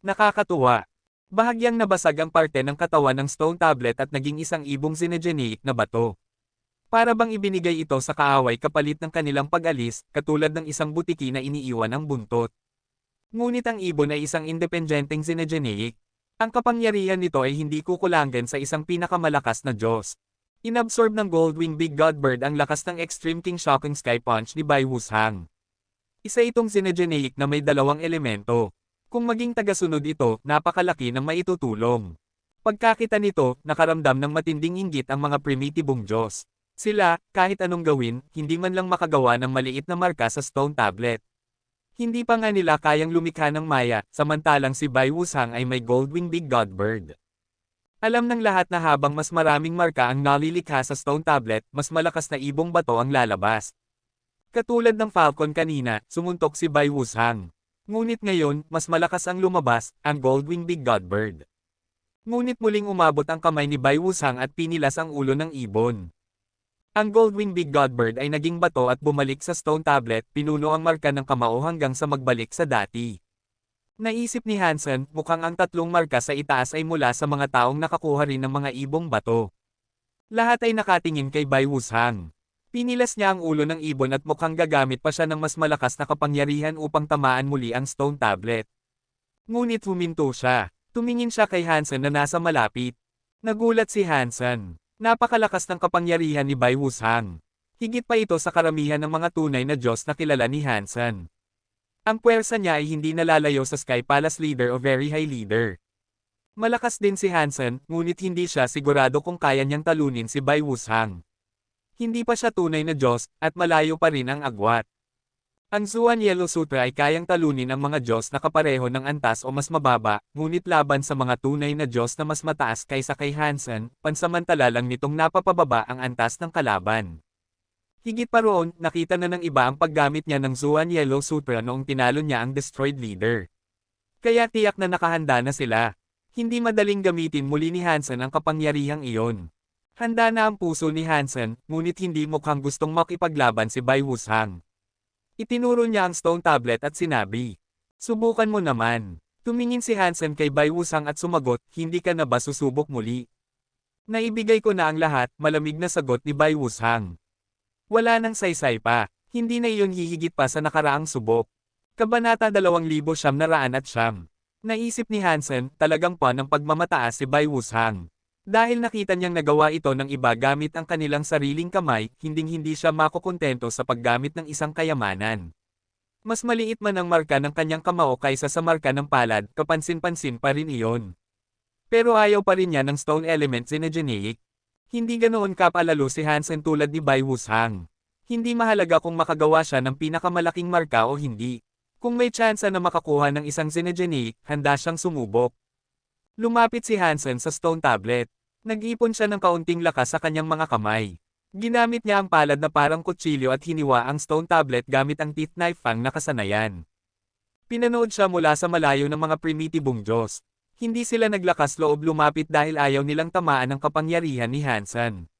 Nakakatuwa. Bahagyang nabasag ang parte ng katawan ng stone tablet at naging isang ibong xenogeneic na bato. Para bang ibinigay ito sa kaaway kapalit ng kanilang pag-alis, katulad ng isang butiki na iniiwan ang buntot. Ngunit ang ibon ay isang independenteng xenogeneic. Ang kapangyarihan nito ay hindi kukulangan sa isang pinakamalakas na Diyos. Inabsorb ng Goldwing Big God Bird ang lakas ng Extreme King Shocking Sky Punch ni Bai Wushang. Isa itong xenogeneic na may 2 elemento. Kung maging tagasunod ito, napakalaki ng maitutulong. Pagkakita nito, nakaramdam ng matinding inggit ang mga primitibong Diyos. Sila, kahit anong gawin, hindi man lang makagawa ng maliit na marka sa stone tablet. Hindi pa nga nila kayang lumikha ng maya, samantalang si Bai Wushang ay may Goldwing Big God Bird. Alam ng lahat na habang mas maraming marka ang nalilikha sa stone tablet, mas malakas na ibong bato ang lalabas. Katulad ng falcon kanina, sumuntok si Bai Wushang. Ngunit ngayon, mas malakas ang lumabas, ang Goldwing Big God Bird. Ngunit muling umabot ang kamay ni Bai Wushang at pinilas ang ulo ng ibon. Ang Goldwing Big God Bird ay naging bato at bumalik sa stone tablet, pinuno ang marka ng kamao hanggang sa magbalik sa dati. Naisip ni Hansen, mukhang ang 3 marka sa itaas ay mula sa mga taong nakakuha rin ng mga ibong bato. Lahat ay nakatingin kay Bai Wushang. Pinilas niya ang ulo ng ibon at mukhang gagamit pa siya ng mas malakas na kapangyarihan upang tamaan muli ang stone tablet. Ngunit huminto siya. Tumingin siya kay Hansen na nasa malapit. Nagulat si Hansen. Napakalakas ng kapangyarihan ni Bai Wushang. Higit pa ito sa karamihan ng mga tunay na Diyos na kilala ni Hansen. Ang puwersa niya ay hindi nalalayo sa Sky Palace Leader o Very High Leader. Malakas din si Hansen, ngunit hindi siya sigurado kung kaya niyang talunin si Bai Wushang. Hindi pa siya tunay na Diyos, at malayo pa rin ang agwat. Ang Zuan Yellow Sutra ay kayang talunin ang mga Diyos na kapareho ng antas o mas mababa, ngunit laban sa mga tunay na Diyos na mas mataas kaysa kay Hansen, pansamantala lang nitong napapababa ang antas ng kalaban. Higit pa roon, nakita na ng iba ang paggamit niya ng Zuan Yellow Sutra noong tinalo niya ang Destroyed Leader. Kaya tiyak na nakahanda na sila. Hindi madaling gamitin muli ni Hansen ang kapangyarihang iyon. Handa na ang puso ni Hansen, ngunit hindi mukhang gustong makipaglaban si Bai Wushang. Itinuro niya ang stone tablet at sinabi, "Subukan mo naman." Tumingin si Hansen kay Bai Wushang at sumagot, "Hindi ka na ba susubok muli?" "Naibigay ko na ang lahat," malamig na sagot ni Bai Wushang. Wala nang saysay pa, hindi na iyon hihigit pa sa nakaraang subok. Kabanata 2909. Naisip ni Hansen, talagang pa ng pagmamataas si Bai Wushang. Dahil nakita niyang nagawa ito ng iba gamit ang kanilang sariling kamay, hinding-hindi siya makukontento sa paggamit ng isang kayamanan. Mas maliit man ang marka ng kanyang kamao kaysa sa marka ng palad, kapansin-pansin pa rin iyon. Pero ayaw pa rin niya ng stone element Xenogeneic. Hindi ganoon kapalalo si Hansen tulad ni Bai Wushang. Hindi mahalaga kung makagawa siya ng pinakamalaking marka o hindi. Kung may tsansa na makakuha ng isang Xenogeneic, handa siyang sumubok. Lumapit si Hansen sa stone tablet. Nag-ipon siya ng kaunting lakas sa kanyang mga kamay. Ginamit niya ang palad na parang kutsilyo at hiniwa ang stone tablet gamit ang teeth knife fang na kasanayan. Pinanood siya mula sa malayo ng mga primitibong Diyos. Hindi sila naglakas loob lumapit dahil ayaw nilang tamaan ang kapangyarihan ni Hansen.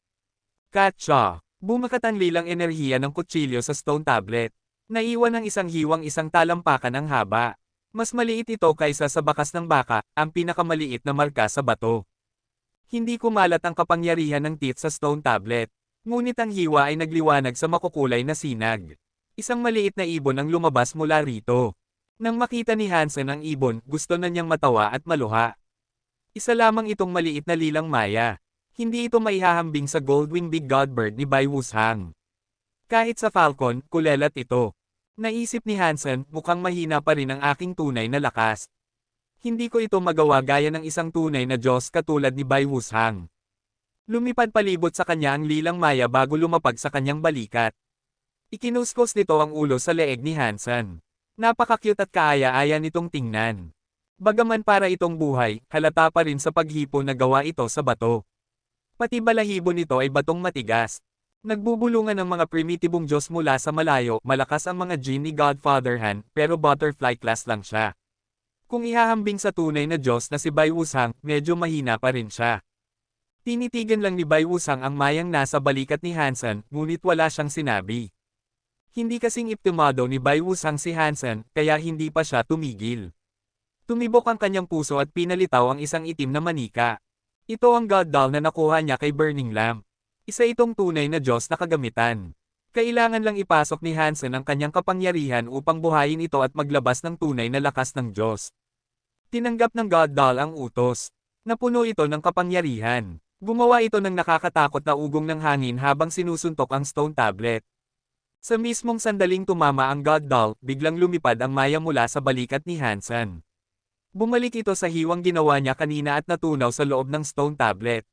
Katsa! Bumakat ang lilang enerhiya ng kutsilyo sa stone tablet. Naiwan ng isang hiwang isang talampakan ang haba. Mas maliit ito kaysa sa bakas ng baka, ang pinakamaliit na marka sa bato. Hindi kumalat ang kapangyarihan ng teeth sa stone tablet. Ngunit ang hiwa ay nagliwanag sa makukulay na sinag. Isang maliit na ibon ang lumabas mula rito. Nang makita ni Hansen ang ibon, gusto na niyang matawa at maluha. Isa lamang itong maliit na lilang maya. Hindi ito maihahambing sa Goldwing Big Godbird ni Bai Wushang. Kahit sa falcon, kulelat ito. Naisip ni Hansen, mukhang mahina pa rin ang aking tunay na lakas. Hindi ko ito magawa gaya ng isang tunay na Diyos katulad ni Bai Wushang. Lumipad palibot sa kanya ang lilang maya bago lumapag sa kanyang balikat. Ikinuskos nito ang ulo sa leeg ni Hansen. Napaka-cute at kaaya-aya nitong tingnan. Bagaman para itong buhay, halata pa rin sa paghipo na gawa ito sa bato. Pati balahibo nito ay batong matigas. Nagbubulungan ang mga primitibong Diyos mula sa malayo, malakas ang mga gene ni Godfather Han, pero butterfly class lang siya. Kung ihahambing sa tunay na Diyos na si Bai Wushang, medyo mahina pa rin siya. Tinitigan lang ni Bai Wushang ang mayang nasa balikat ni Hansen, ngunit wala siyang sinabi. Hindi kasing optimado ni Bai Wushang si Hansen, kaya hindi pa siya tumigil. Tumibok ang kanyang puso at pinalitaw ang isang itim na manika. Ito ang God Doll na nakuha niya kay Burning Lamp. Isa itong tunay na Diyos na kagamitan. Kailangan lang ipasok ni Hansen ang kanyang kapangyarihan upang buhayin ito at maglabas ng tunay na lakas ng Diyos. Tinanggap ng God Doll ang utos. Napuno ito ng kapangyarihan. Gumawa ito ng nakakatakot na ugong ng hangin habang sinusuntok ang stone tablet. Sa mismong sandaling tumama ang God Doll, biglang lumipad ang maya mula sa balikat ni Hansen. Bumalik ito sa hiwang ginawa niya kanina at natunaw sa loob ng stone tablet.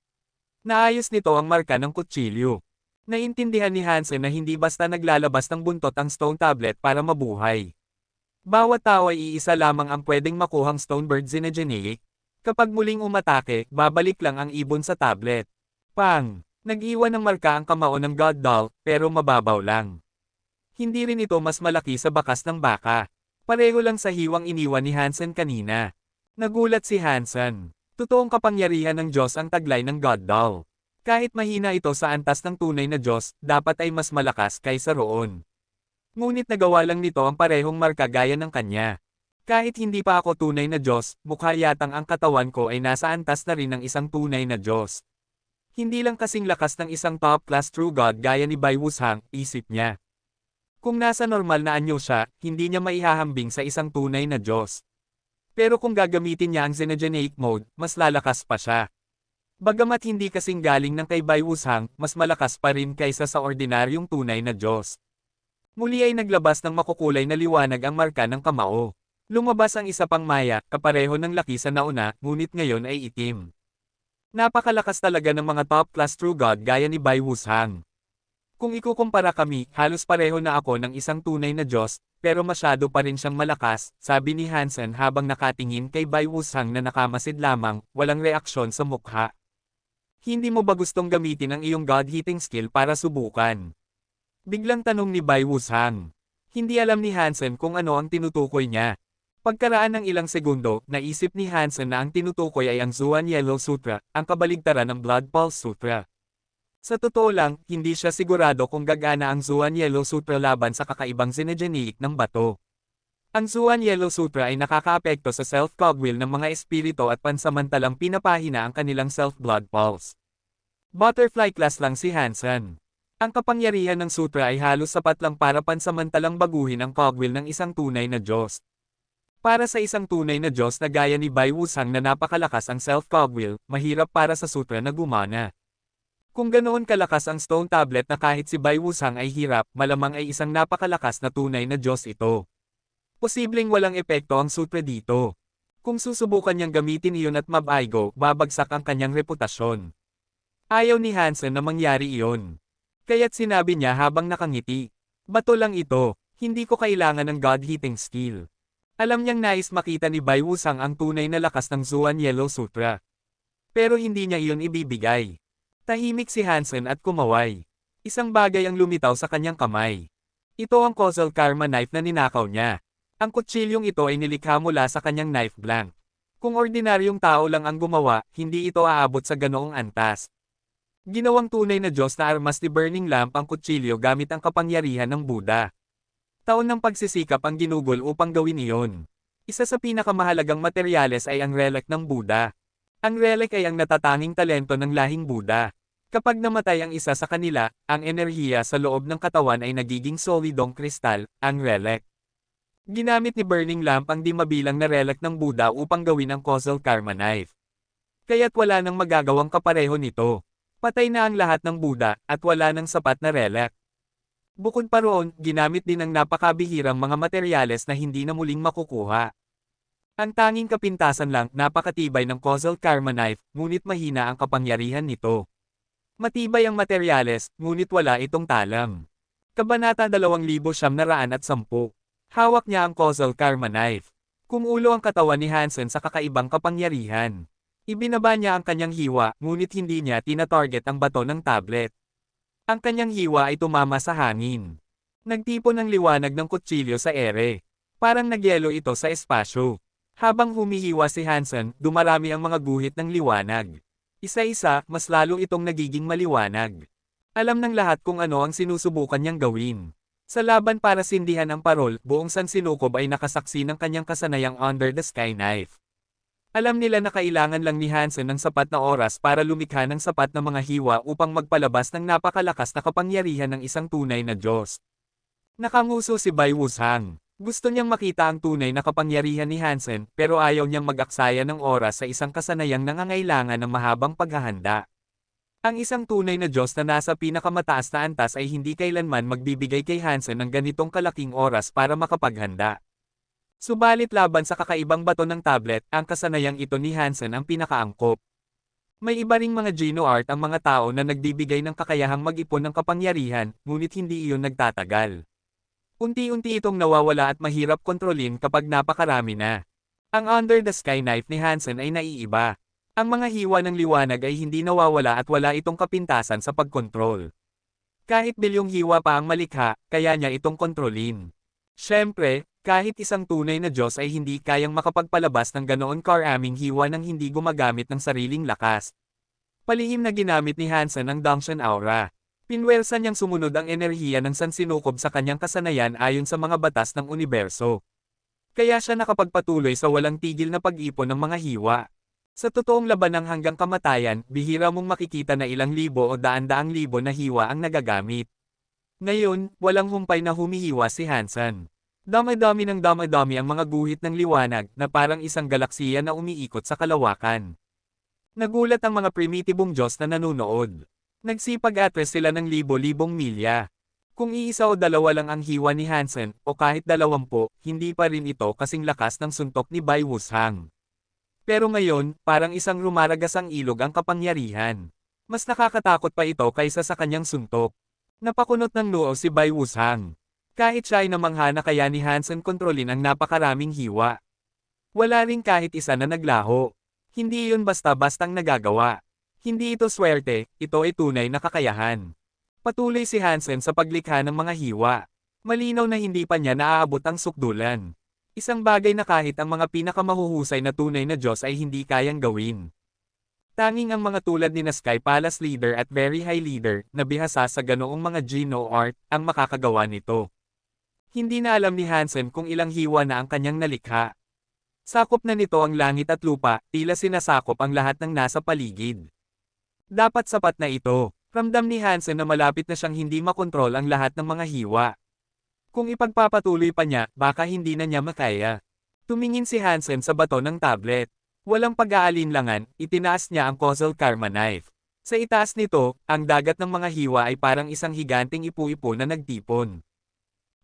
Naayos nito ang marka ng kutsilyo. Naintindihan ni Hansen na hindi basta naglalabas ng buntot ang stone tablet para mabuhay. Bawat tao ay iisa lamang ang pwedeng makuhang Stonebird Xenogeneic. Kapag muling umatake, babalik lang ang ibon sa tablet. Pang! Nag-iwan ng marka ang kamao ng God Doll, pero mababaw lang. Hindi rin ito mas malaki sa bakas ng baka. Pareho lang sa hiwang iniwan ni Hansen kanina. Nagulat si Hansen. Totoong kapangyarihan ng Diyos ang taglay ng God Doll. Kahit mahina ito sa antas ng tunay na Diyos, dapat ay mas malakas kaysa roon. Ngunit nagawa lang nito ang parehong marka gaya ng kanya. Kahit hindi pa ako tunay na Diyos, mukha yatang ang katawan ko ay nasa antas na rin ng isang tunay na Diyos. Hindi lang kasing lakas ng isang top-class true God gaya ni Bai Wushang, isip niya. Kung nasa normal na anyo siya, hindi niya maihahambing sa isang tunay na Diyos. Pero kung gagamitin niya ang Xenogeneic mode, mas lalakas pa siya. Bagamat hindi kasing galing ng kay Bai Wushang, mas malakas pa rin kaysa sa ordinaryong tunay na Diyos. Muli ay naglabas ng makukulay na liwanag ang marka ng kamao. Lumabas ang isa pang maya, kapareho ng laki sa nauna, ngunit ngayon ay itim. Napakalakas talaga ng mga top-class true God gaya ni Bai Wushang. Kung ikukumpara kami, halos pareho na ako ng isang tunay na Diyos, pero masyado pa rin siyang malakas, sabi ni Hansen habang nakatingin kay Bai Wushang na nakamasid lamang, walang reaksyon sa mukha. Hindi mo ba gustong gamitin ang iyong God-hitting skill para subukan? Biglang tanong ni Bai Wushang. Hindi alam ni Hansen kung ano ang tinutukoy niya. Pagkaraan ng ilang segundo, naisip ni Hansen na ang tinutukoy ay ang Zhuan Yellow Sutra, ang kabaligtaran ng Blood Pulse Sutra. Sa totoo lang, hindi siya sigurado kung gagana ang Zhuan Yellow Sutra laban sa kakaibang Zinegenic ng bato. Ang Zhuan Yellow Sutra ay nakakaapekto sa self-cogwheel ng mga espiritu at pansamantalang pinapahina ang kanilang self-blood pulse. Butterfly class lang si Hansen. Ang kapangyarihan ng sutra ay halos sapat lang para pansamantalang baguhin ang cogwheel ng isang tunay na Diyos. Para sa isang tunay na Diyos na gaya ni Bai Wushang na napakalakas ang self-cogwheel, mahirap para sa sutra na gumana. Kung ganoon kalakas ang stone tablet na kahit si Bai Wushang ay hirap, malamang ay isang napakalakas na tunay na Diyos ito. Posibleng walang epekto ang sutra dito. Kung susubukan niyang gamitin iyon at mabaigo, babagsak ang kanyang reputasyon. Ayaw ni Hansen na mangyari iyon. Kaya't sinabi niya habang nakangiti. Bato lang ito, hindi ko kailangan ng God-hitting skill. Alam niyang nais makita ni Bai Wushang ang tunay na lakas ng Zhuan Yellow Sutra. Pero hindi niya iyon ibibigay. Tahimik si Hansen at kumaway. Isang bagay ang lumitaw sa kanyang kamay. Ito ang Causal Karma knife na ninakaw niya. Ang kutsilyong ito ay nilikha mula sa kanyang knife blank. Kung ordinaryong tao lang ang gumawa, hindi ito aabot sa ganoong antas. Ginawang tunay na Diyos na armas ni Burning Lamp ang kutsilyo gamit ang kapangyarihan ng Buddha. Taon ng pagsisikap ang ginugol upang gawin iyon. Isa sa pinakamahalagang materyales ay ang relic ng Buddha. Ang relic ay ang natatanging talento ng lahing Buddha. Kapag namatay ang isa sa kanila, ang enerhiya sa loob ng katawan ay nagiging solidong kristal, ang relic. Ginamit ni Burning Lamp ang di mabilang na relic ng Buddha upang gawin ang Causal Karma knife. Kaya't wala nang magagawang kapareho nito. Patay na ang lahat ng Buddha, at wala nang sapat na relic. Bukod pa roon, ginamit din ang napakabihirang mga materyales na hindi na muling makukuha. Ang tanging kapintasan lang, napakatibay ng Causal Karma knife, ngunit mahina ang kapangyarihan nito. Matibay ang materyales, ngunit wala itong talam. Kabanata 2910. Hawak niya ang Causal Karma knife. Kumulo ang katawan ni Hansen sa kakaibang kapangyarihan. Ibinaba niya ang kanyang hiwa, ngunit hindi niya tina-target ang bato ng tablet. Ang kanyang hiwa ay tumama sa hangin. Nagtipon ang liwanag ng kutsilyo sa ere. Parang nagyelo ito sa espasyo. Habang humihiwa si Hansen, dumarami ang mga guhit ng liwanag. Isa-isa, mas lalo itong nagiging maliwanag. Alam ng lahat kung ano ang sinusubukan niyang gawin. Sa laban para sindihan ang parol, buong San Sinukob ay nakasaksi ng kanyang kasanayang Under the Sky knife. Alam nila na kailangan lang ni Hansen ng sapat na oras para lumikha ng sapat na mga hiwa upang magpalabas ng napakalakas na kapangyarihan ng isang tunay na Diyos. Nakanguso si Bai Wushang. Gusto niyang makita ang tunay na kapangyarihan ni Hansen, pero ayaw niyang mag-aksaya ng oras sa isang kasanayang nangangailangan ng mahabang paghahanda. Ang isang tunay na Diyos na nasa pinakamataas na antas ay hindi kailanman magbibigay kay Hansen ng ganitong kalaking oras para makapaghanda. Subalit laban sa kakaibang bato ng tablet, ang kasanayang ito ni Hansen ang pinakaangkop. May iba ring mga Geno art ang mga tao na nagbibigay ng kakayahang mag-ipon ng kapangyarihan, ngunit hindi iyon nagtatagal. Unti-unti itong nawawala at mahirap kontrolin kapag napakarami na. Ang Under the Sky knife ni Hansen ay naiiba. Ang mga hiwa ng liwanag ay hindi nawawala at wala itong kapintasan sa pagkontrol. Kahit bilyong hiwa pa ang malikha, kaya niya itong kontrolin. Siyempre, kahit isang tunay na Diyos ay hindi kayang makapagpalabas ng ganoon karaming hiwa nang hindi gumagamit ng sariling lakas. Palihim na ginamit ni Hansen ang Dangshan Aura. Pinwersa niyang sumunod ang enerhiya ng San Sinukob sa kanyang kasanayan ayon sa mga batas ng universo. Kaya siya nakapagpatuloy sa walang tigil na pag-ipon ng mga hiwa. Sa totoong labanang hanggang kamatayan, bihira mong makikita na ilang libo o daan-daang libo na hiwa ang nagagamit. Ngayon, walang humpay na humihiwa si Hansen. Dami-dami ng dami-dami ang mga guhit ng liwanag na parang isang galaksiya na umiikot sa kalawakan. Nagulat ang mga primitibong Diyos na nanunood. Nagsipag-atres sila ng libo-libong milya. Kung iisa o dalawa lang ang hiwa ni Hansen, o kahit 20, hindi pa rin ito kasing lakas ng suntok ni Bai Wushang. Pero ngayon, parang isang rumaragas ang ilog ang kapangyarihan. Mas nakakatakot pa ito kaysa sa kanyang suntok. Napakunot ng noo si Bai Wushang. Kahit siya ay namangha na kaya ni Hansen kontrolin ang napakaraming hiwa. Wala ring kahit isa na naglaho. Hindi iyon basta-bastang nagagawa. Hindi ito swerte, ito ay tunay na kakayahan. Patuloy si Hansen sa paglikha ng mga hiwa. Malinaw na hindi pa niya naaabot ang sukdulan. Isang bagay na kahit ang mga pinakamahuhusay na tunay na Diyos ay hindi kayang gawin. Tanging ang mga tulad ni na Sky Palace Leader at Very High Leader, na bihasa sa ganoong mga Geno art, ang makakagawa nito. Hindi na alam ni Hansen kung ilang hiwa na ang kanyang nalikha. Sakop na nito ang langit at lupa, tila sinasakop ang lahat ng nasa paligid. Dapat sapat na ito. Ramdam ni Hansen na malapit na siyang hindi makontrol ang lahat ng mga hiwa. Kung ipagpapatuloy pa niya, baka hindi na niya makaya. Tumingin si Hansen sa bato ng tablet. Walang pag-aalinlangan, itinaas niya ang Causal Karma Knife. Sa itaas nito, ang dagat ng mga hiwa ay parang isang higanting ipu-ipo na nagtipon.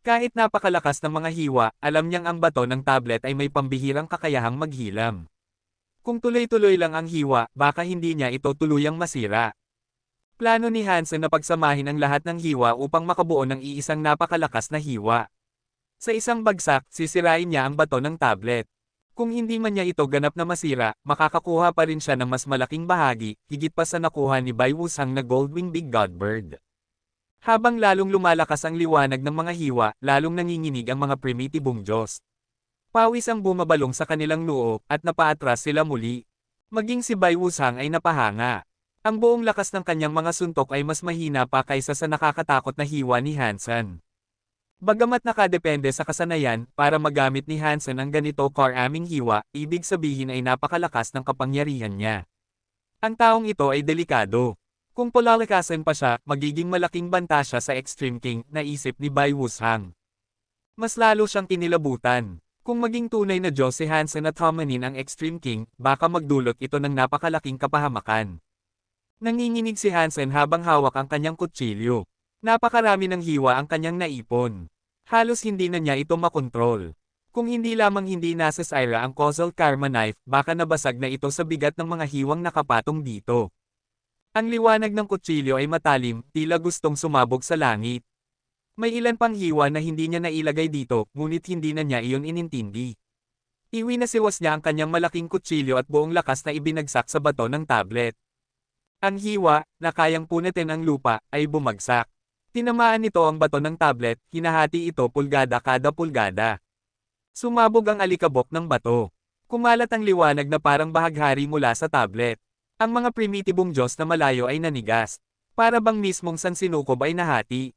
Kahit napakalakas ng mga hiwa, alam niyang ang bato ng tablet ay may pambihirang kakayahang maghilam. Kung tuloy-tuloy lang ang hiwa, baka hindi niya ito tuluyang masira. Plano ni Hansen na pagsamahin ang lahat ng hiwa upang makabuo ng iisang napakalakas na hiwa. Sa isang bagsak, sisirain niya ang bato ng tablet. Kung hindi man niya ito ganap na masira, makakakuha pa rin siya ng mas malaking bahagi, higit pa sa nakuha ni Bai Wushang na Goldwing Big Godbird. Habang lalong lumalakas ang liwanag ng mga hiwa, lalong nanginginig ang mga primitibong Diyos. Pawis ang bumabalong sa kanilang noo, at napaatras sila muli. Maging si Bai Wushang ay napahanga. Ang buong lakas ng kanyang mga suntok ay mas mahina pa kaysa sa nakakatakot na hiwa ni Hansen. Bagamat nakadepende sa kasanayan, para magamit ni Hansen ang ganito karaming hiwa, ibig sabihin ay napakalakas ng kapangyarihan niya. Ang taong ito ay delikado. Kung palalakasan pa siya, magiging malaking banta siya sa Extreme King, naisip ni Bai Wushang. Mas lalo siyang kinilabutan. Kung maging tunay na Diyos si Hansen at homanin ang Extreme King, baka magdulot ito ng napakalaking kapahamakan. Nanginginig si Hansen habang hawak ang kanyang kutsilyo. Napakarami ng hiwa ang kanyang naipon. Halos hindi na niya ito makontrol. Kung hindi lamang hindi nasa Syra ang Causal Karma Knife, baka nabasag na ito sa bigat ng mga hiwang nakapatong dito. Ang liwanag ng kutsilyo ay matalim, tila gustong sumabog sa langit. May ilan pang hiwa na hindi niya nailagay dito, ngunit hindi na niya iyon inintindi. Iwinasiwas niya ang kanyang malaking kutsilyo at buong lakas na ibinagsak sa bato ng tablet. Ang hiwa, na kayang punatin ang lupa, ay bumagsak. Tinamaan nito ang bato ng tablet, hinahati ito pulgada kada pulgada. Sumabog ang alikabok ng bato. Kumalat ang liwanag na parang bahaghari mula sa tablet. Ang mga primitibong Diyos na malayo ay nanigas. Para bang mismong sansinukob ay nahati.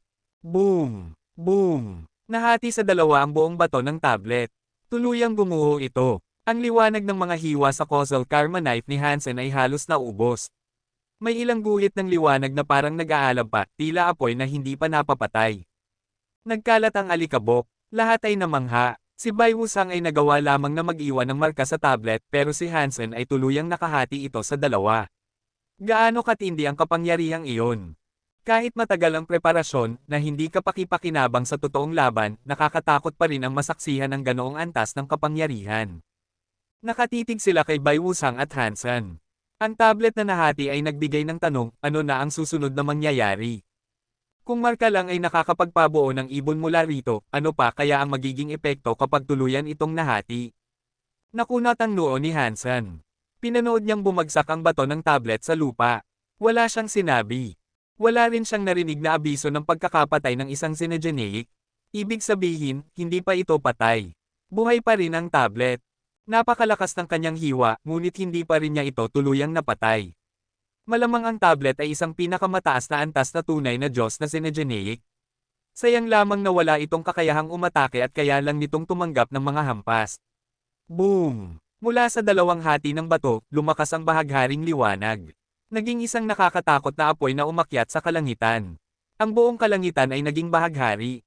Boom! Boom! Nahati sa dalawa ang buong bato ng tablet. Tuluyang gumuho ito. Ang liwanag ng mga hiwa sa Causal Karma Knife ni Hansen ay halos naubos. May ilang guhit ng liwanag na parang nag-aalab pa, tila apoy na hindi pa napapatay. Nagkalat ang alikabok, lahat ay namangha. Si Bai Wushang ay nagawa lamang na mag-iwan ng marka sa tablet pero si Hansen ay tuluyang nakahati ito sa dalawa. Gaano katindi ang kapangyarihang iyon? Kahit matagal ang preparasyon, na hindi kapakipakinabang sa totoong laban, nakakatakot pa rin ang masaksihan ng ganoong antas ng kapangyarihan. Nakatitig sila kay Bai Wushang at Hansen. Ang tablet na nahati ay nagbigay ng tanong, ano na ang susunod na mangyayari? Kung marka lang ay nakakapagpabuo ng ibon mula rito, ano pa kaya ang magiging epekto kapag tuluyan itong nahati? Nakunat ang noo ni Hansen. Pinanood niyang bumagsak ang bato ng tablet sa lupa. Wala siyang sinabi. Wala rin siyang narinig na abiso ng pagkakapatay ng isang Synegeneic. Ibig sabihin, hindi pa ito patay. Buhay pa rin ang tablet. Napakalakas ng kanyang hiwa, ngunit hindi pa rin niya ito tuluyang napatay. Malamang ang tablet ay isang pinakamataas na antas na tunay na Diyos na Synegeneic. Sayang lamang na wala itong kakayahang umatake at kaya lang nitong tumanggap ng mga hampas. Boom! Mula sa dalawang hati ng bato, lumakas ang bahagharing liwanag. Naging isang nakakatakot na apoy na umakyat sa kalangitan. Ang buong kalangitan ay naging bahaghari.